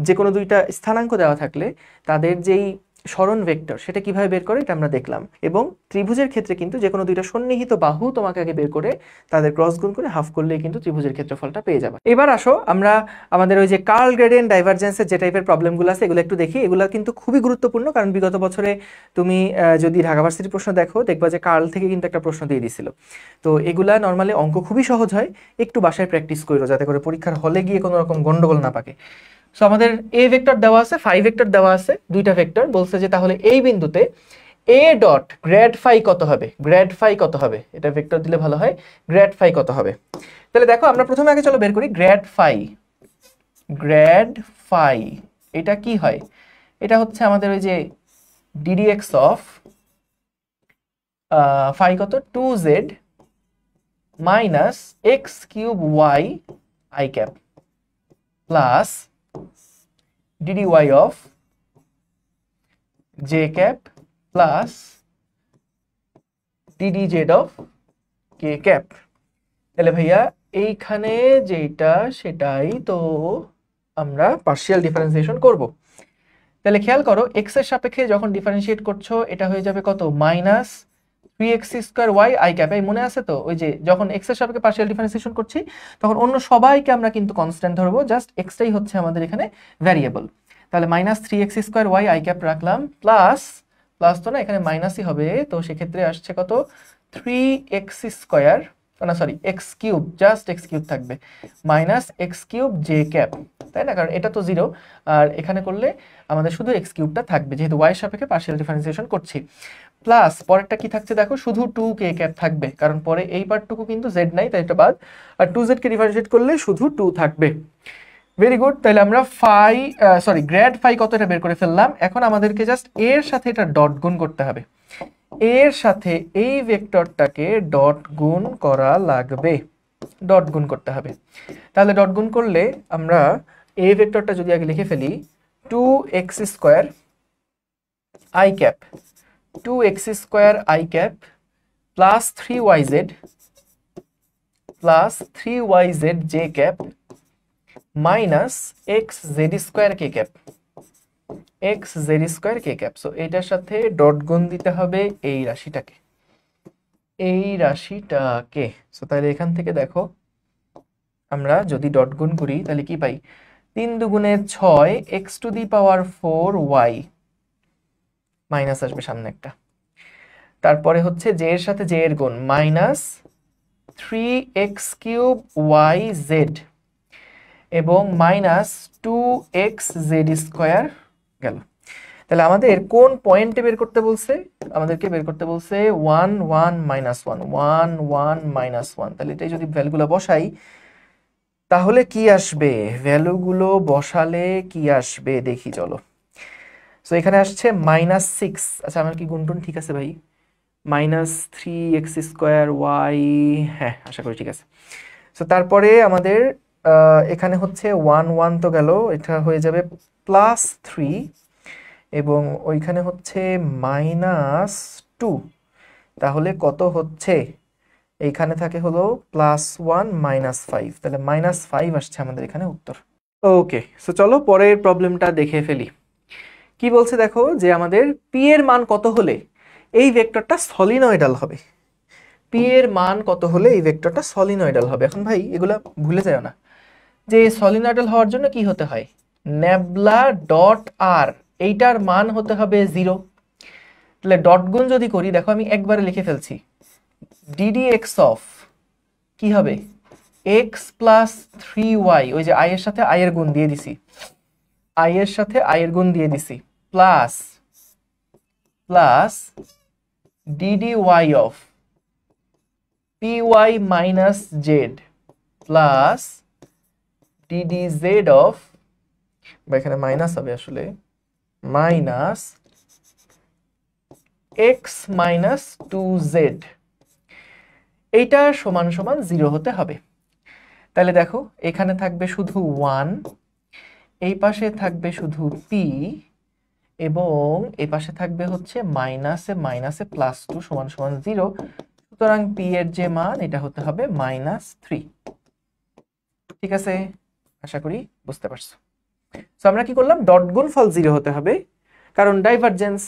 যে কোনো দুইটা স্থানাঙ্ক দেওয়া থাকলে তাদের যেই সরণ ভেক্টর সেটা কিভাবে বের করে এটা আমরা দেখলাম। এবং ত্রিভুজের ক্ষেত্রে কিন্তু যে কোনো দুইটা সন্নিহিত বাহু তোমাকে আগে বের করে তাদের ক্রস গুণ করে হাফ করলেই কিন্তু ত্রিভুজের ক্ষেত্রফলটা পেয়ে যাবে। এবার আসো আমরা আমাদের ওই যে কার্ল গ্রেডিয়েন্ট ডাইভারজেন্সের যে টাইপের প্রবলেমগুলো আছে এগুলো একটু দেখি। এগুলো কিন্তু খুবই গুরুত্বপূর্ণ, কারণ বিগত বছরে তুমি যদি ঢাকা ভার্সিটির প্রশ্ন দেখো, দেখবা যে কার্ল থেকে কিন্তু একটা প্রশ্ন দিয়ে দিছিল। তো এগুলা নর্মালি অঙ্ক খুবই সহজ হয়, একটু বাসায় প্র্যাকটিস করো যাতে করে পরীক্ষার হলে গিয়ে কোনো রকম গন্ডগোল না পাকে। সো আমাদের এ ভেক্টর দেওয়া আছে, ফাই ভেক্টর দেওয়া আছে, দুইটা ভেক্টর বলছে যে তাহলে এই বিন্দুতে এ ডট গ্র্যাড ফাই কত হবে, গ্র্যাড ফাই কত হবে, এটা ভেক্টর দিলে ভালো হয়, গ্র্যাড ফাই কত হবে। তাহলে দেখো আমরা প্রথমে আগে চলো বের করি গ্র্যাড ফাই। গ্র্যাড ফাই এটা কি হয়? এটা হচ্ছে আমাদের ওই যে ডিডিএক্স অফ ফাই কত 2z minus x cube y i cap plus dy of j cap plus ddz of k cap। তাহলে ভাইয়া এইখানে যেটা সেটাই তো আমরা পার্শিয়াল ডিফারেন্সিয়েশন করব। তাহলে খেয়াল করো x এর সাপেক্ষে যখন ডিফারেন্সিয়েট করছো এটা হয়ে যাবে কত, -3x² y i ক্যাপ। এই মনে আছে তো, ওই যে যখন x এর সাপেক্ষে পার্শিয়াল ডিফারেন্সিয়েশন করছি তখন অন্য সবাইকে আমরা কিন্তু কনস্ট্যান্ট ধরবো, জাস্ট x টাই হচ্ছে আমাদের এখানে ভ্যারিয়েবল। তাহলে -3x² y i ক্যাপ রাখলাম, প্লাস তো না এখানে মাইনাসই হবে, তো সেক্ষেত্রে আসছে কত 3x², না সরি x³ জাস্ট x³ থাকবে, -x³ j ক্যাপ, তাই না? কারণ এটা তো 0 আর এখানে করলে আমাদের শুধু x³ থাকবে যেহেতু y এর সাপেক্ষে পার্শিয়াল ডিফারেন্সিয়েশন করছি। প্লাস পরেরটা কি থাকছে দেখো, শুধু 2k ক্যাপ থাকবে, কারণ পরে এই পার্টটুকু কিন্তু z নাই তাই এটা বাদ, আর 2z কে ডিফারেন্সিয়েট করলে শুধু 2 থাকবে। Very good. তাহলে আমরা গ্র্যাড ফাই কত এটা বের করে ফেললাম। এখন আমাদেরকে জাস্ট এর সাথে এটা ডট গুণ করতে হবে, এর সাথে এই ভেক্টরটাকে ডট গুণ করা লাগবে, ডট গুণ করতে হবে। তাহলে ডট গুণ করলে আমরা এই ভেক্টরটা যদি আগে লিখে ফেলি, 2x² i cap 2x² i cap plus 3yz plus 3yz j cap minus xz² k cap, xz² k cap. So এইটার সাথে ডট গুণ দিতে হবে এই রাশিটাকে, সো তাহলে এখান থেকে দেখো আমরা যদি ডট গুণ করি তাহলে কি পাই, 3 দুগুণে 6 x⁴ y, মাইনাস আসবে সামনে একটা, তারপরে হচ্ছে j এর সাথে j এর গুণ -3x³ yz এবং -2xz² গেল। তাহলে আমাদের কোন পয়েন্টে বের করতে বলছে? আমাদেরকে বের করতে বলছে 1 1 -1 1 1 -1। তাহলে এটাই যদি ভ্যালুগুলো বসাই তাহলে কি আসবে, ভ্যালুগুলো বসালে কি আসবে দেখি চলো। সো এখানে আসছে -6। আচ্ছা আমার কি গুণটুন ঠিক আছে ভাই? -3x² হ্যাঁ আশা করি ঠিক আছে। সো তারপরে আমাদের এখানে হচ্ছে 1 1 তো গেল, এটা হয়ে যাবে +3 এবং ওইখানে হচ্ছে -2। তাহলে কত হচ্ছে? এইখানে থাকে হলো +1 -5, তাহলে -5 আসছে আমাদের এখানে উত্তর। ওকে, সো চলো পরের প্রবলেমটা দেখে ফেলি। কি বলছে দেখো, যে আমাদের পি এর মান কত হলে এই ভেক্টরটা সলিনয়েডাল হবে। পি এর মান কত হলে এই ভেক্টরটা সলিনয়েডাল হবে। এখন ভাই এগুলা ভুলে যাও না যে সলিনয়েডাল হওয়ার জন্য কি হতে হয়, নেবলা ডট আর এইটার মান হতে হবে 0। তাহলে ডট গুণ যদি করি, দেখো আমি একবারে লিখে ফেলছি, ডিডি এক্স অফ কি হবে x + 3y, ওই যে i এর সাথে i এর গুণ দিয়ে দিছি, i এর সাথে i এর গুণ দিয়ে দিছি, plus d d y of py - z plus d d z of, বা এখানে মাইনাস হবে আসলে, মাইনাস x - 2z, এইটা সমান সমান 0 হতে হবে। তাহলে দেখো এখানে থাকবে শুধু 1, এই পাশে থাকবে শুধু p, এবং এই পাশে থাকবে হচ্ছে মাইনাসে +2 সমান সমান 0। সুতরাং p এর যে মান এটা হতে হবে -3। ঠিক আছে, আশা করি বুঝতে পারছো। সো আমরা কি করলাম, ডট গুণফল 0 হতে হবে, কারণ ডাইভারজেন্স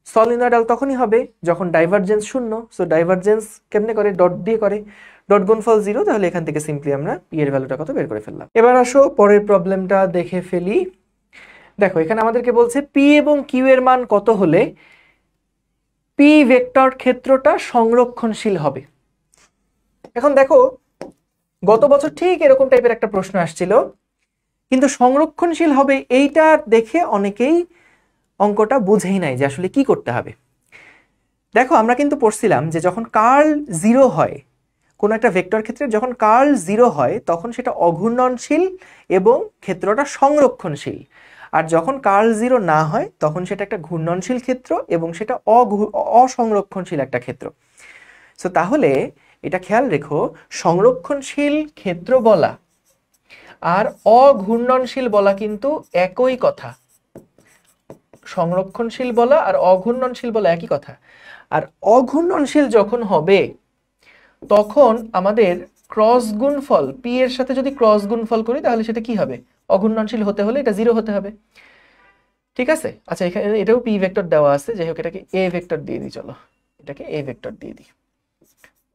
সলিনয়েডাল তখনই হবে যখন ডাইভারজেন্স 0। সো ডাইভারজেন্স কেমনে করে, ডট দিয়ে করে, ডট গুণফল 0, তাহলে এখান থেকে সিম্পলি আমরা পি এর ভ্যালুটা কত বের করে ফেললাম। এবার আসো পরের প্রবলেমটা দেখে ফেলি। দেখো এখানে আমাদেরকে বলছে পি এবং কিউ এর মান কত হলে পি ভেক্টর ক্ষেত্রটা সংরক্ষণশীল হবে। এখন দেখো গত বছর ঠিক এরকম টাইপের একটা প্রশ্ন আসছিল, কিন্তু সংরক্ষণশীল হবে এইটা দেখে অনেকেই অঙ্কটা বুঝেই নাই যে আসলে কি করতে হবে। দেখো আমরা কিন্তু পড়ছিলাম যে যখন কার্ল 0 হয়, কোনো একটা ভেক্টর ক্ষেত্রে যখন কার্ল 0 হয় তখন সেটা অঘূর্ণনশীল এবং ক্ষেত্রটা সংরক্ষণশীল, আর যখন কার্ল 0 না হয় তখন সেটা একটা ঘূর্ণনশীল ক্ষেত্র এবং সেটা অসংরক্ষণশীল একটা ক্ষেত্র। সো তাহলে এটা খেয়াল রেখো, সংরক্ষণশীল ক্ষেত্র বলা আর অঘূর্ণনশীল বলা কিন্তু একই কথা। সংরক্ষণশীল বলা আর অঘূর্ণনশীল বলা একই কথা। আর অঘূর্ণনশীল যখন হবে তখন আমাদের ক্রস গুণফল, পি এর সাথে যদি ক্রস গুণফল করি তাহলে সেটা কি হবে, অঘূর্ণনশীল হতে হলে এটা 0 হতে হবে। ঠিক আছে, আচ্ছা এখানে এটাও পি ভেক্টর দেওয়া আছে, যাই হোক এটাকে এ ভেক্টর দিয়ে দিই, চলো এটাকে এ ভেক্টর দিয়ে দিই,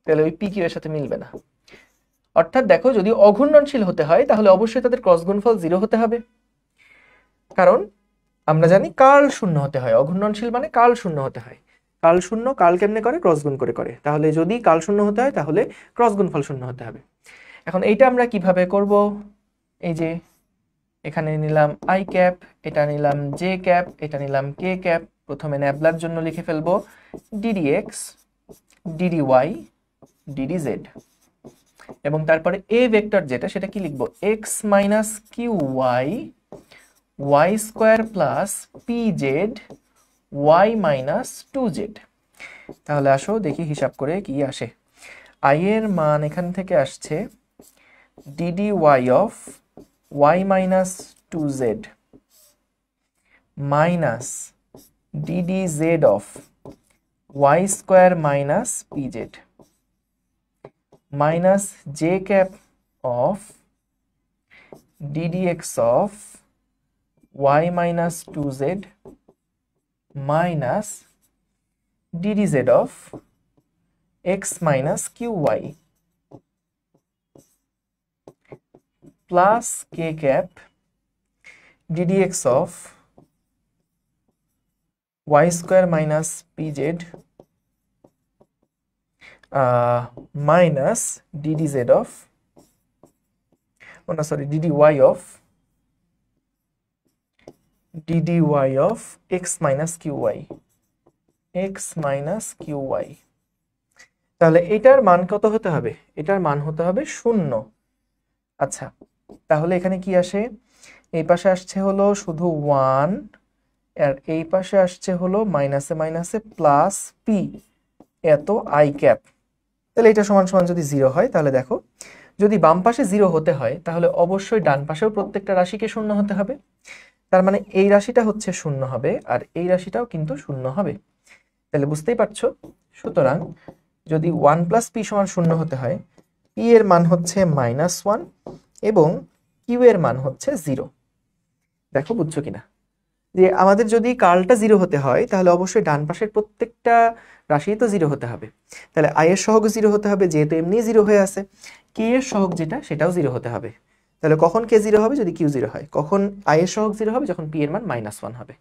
তাহলে ওই পি কিউ এর সাথে মিলবে না। অর্থাৎ দেখো যদি অঘূর্ণনশীল হতে হয় তাহলে অবশ্যই তাদের ক্রস গুণফল 0 হতে হবে, কারণ আমরা জানি কার্ল 0 হতে হয়, অঘূর্ণনশীল মানে কার্ল 0 হতে হয়। কার্ল 0, কার্ল কেমনে করে, ক্রস গুণ করে করে, তাহলে যদি কার্ল 0 হতে হয় তাহলে ক্রস গুণফল 0 হতে হবে। এখন এইটা আমরা কিভাবে করব, এই যে এখানে নিলাম i ক্যাপ, এটা নিলাম j ক্যাপ, এটা নিলাম k ক্যাপ। প্রথমে ন্যাবলার জন্য লিখে ফেলবো ddx ddy dz, এবং তারপরে a ভেক্টর যেটা সেটা কি লিখবো, x - qy y² plus pz y - 2z। তাহলে আসো দেখি হিসাব করে কি আসে। i এর মান এখান থেকে আসছে ddy of y - 2z minus ddz of y² minus pz minus j cap of ddx of y - 2z minus ddz of x - qy plus k cap ddx of y² minus pz minus ddz of dy of x minus qy তাহলে এটার মান কত হতে হবে, এটার মান হতে হবে 0। আচ্ছা তাহলে এখানে কি আসে, এই পাশে আসছে হলো শুধু 1 আর এই পাশে আসছে হলো মাইনাসে মাইনাসে প্লাস পি এত আই ক্যাপ। তাহলে এটা সমান সমান যদি 0 হয় তাহলে দেখো, যদি বাম পাশে 0 হতে হয় তাহলে অবশ্যই ডান পাশেও প্রত্যেকটা রাশিকে 0 হতে হবে। তার মানে এই রাশিটা হচ্ছে 0 হবে আর এই রাশিটাও কিন্তু 0 হবে। তাহলে বুঝতেই পারছো, সুতরাং যদি 1 প্লাস পি সমান 0 হতে হয়, পি এর মান হচ্ছে -1 এবং কিউ এর মান হচ্ছে 0। দেখো বুঝছো কিনা, যে আমাদের যদি কার্লটা 0 হতে হয় তাহলে অবশ্যই ডান পাশের প্রত্যেকটা রাশি তো 0 হতে হবে। তাহলে আই এর সহগ 0 হতে হবে, যেহেতু এমনি 0 হয়ে আছে। কে এর সহগ যেটা সেটাও 0 হতে হবে। তাহলে কখন কে 0 হবে? যদি কিউ 0 হয়। কখন আই এর সহগ 0 হবে? যখন পি এর মান -1 হবে।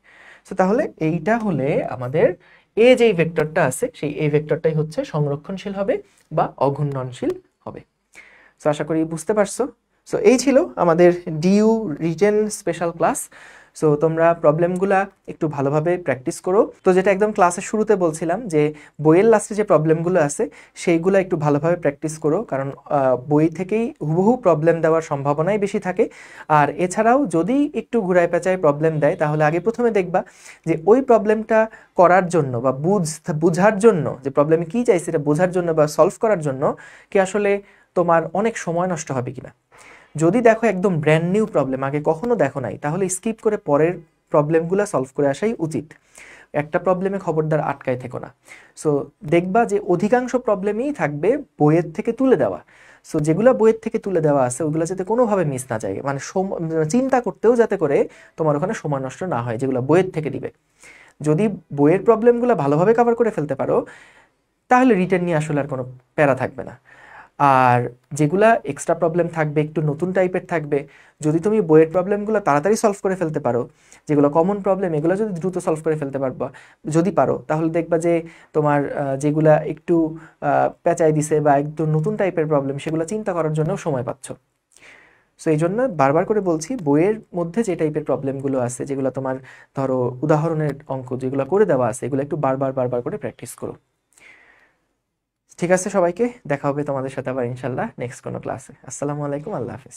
তো তাহলে এইটা হলে আমাদের এ যেই ভেক্টরটা আছে সেই এ ভেক্টরটাই হচ্ছে সংরক্ষণশীল হবে বা অঘূর্ণনশীল হবে। সো আশা করি বুঝতে পারছো। সো এই ছিল আমাদের DU written special class. So তোমরা প্রবলেমগুলা একটু ভালোভাবে প্র্যাকটিস করো। তো যেটা একদম ক্লাসের শুরুতে বলছিলাম যে বইয়ের লাস্টে যে প্রবলেমগুলো আছে সেইগুলো একটু ভালোভাবে প্র্যাকটিস করো, কারণ বই থেকেই হুবহু প্রবলেম দেওয়ার সম্ভাবনাই বেশি থাকে। আর এছাড়াও যদি একটু ঘুরায় পেঁচায় প্রবলেম দেয় তাহলে আগে প্রথমে দেখবা যে ওই প্রবলেমটা করার জন্য বা বুঝার জন্য, যে প্রবলেমে কী চাইছে এটা বোঝার জন্য বা সলভ করার জন্য কি আসলে তোমার অনেক সময় নষ্ট হবে কিনা। যদি দেখো একদম ব্র্যান্ড নিউ প্রবলেম, আগে কখনো দেখো নাই, তাহলে স্কিপ করে পরের প্রবলেমগুলো সলভ করে আসাই উচিত। একটা প্রবলেমে খবরদার আটকায় থেকো না। সো দেখবা যে অধিকাংশ প্রবলেমই থাকবে বইয়ের থেকে তুলে দেওয়া। সো যেগুলো বইয়ের থেকে তুলে দেওয়া আছে ওইগুলো যাতে কোনোভাবে মিস না যায়, মানে চিন্তা করতেও যাতে করে তোমার ওখানে সময় নষ্ট না হয়, যেগুলো বইয়ের থেকে দিবে। যদি বইয়ের প্রবলেমগুলো ভালোভাবে কভার করে ফেলতে পারো তাহলে রিটেন নিয়ে আসলে আর কোনো প্যারা থাকবে না। আর যেগুলা এক্সট্রা প্রবলেম থাকবে, একটু নতুন টাইপের থাকবে, যদি তুমি বইয়ের প্রবলেমগুলো তাড়াতাড়ি সলভ করে ফেলতে পারো, যেগুলো কমন প্রবলেম এগুলো যদি দ্রুত সলভ করে ফেলতে পারবা যদি পারো, তাহলে দেখবা যে তোমার যেগুলা একটু পেঁচাই দিছে বা একটু নতুন টাইপের প্রবলেম সেগুলো চিন্তা করার জন্য সময় পাচ্ছ। সো এই জন্য বারবার করে বলছি, বইয়ের মধ্যে যে টাইপের প্রবলেমগুলো আছে, যেগুলো তোমার ধরো উদাহরণের অঙ্ক যেগুলো করে দেওয়া আছে, এগুলো একটু বারবার করে প্র্যাকটিস করো। ঠিক আছে, সবাইকে দেখা হবে তোমাদের সাথে আবার ইনশাল্লাহ নেক্সট কোনো ক্লাসে। আসসালামু আলাইকুম, আল্লাহ হাফেজ।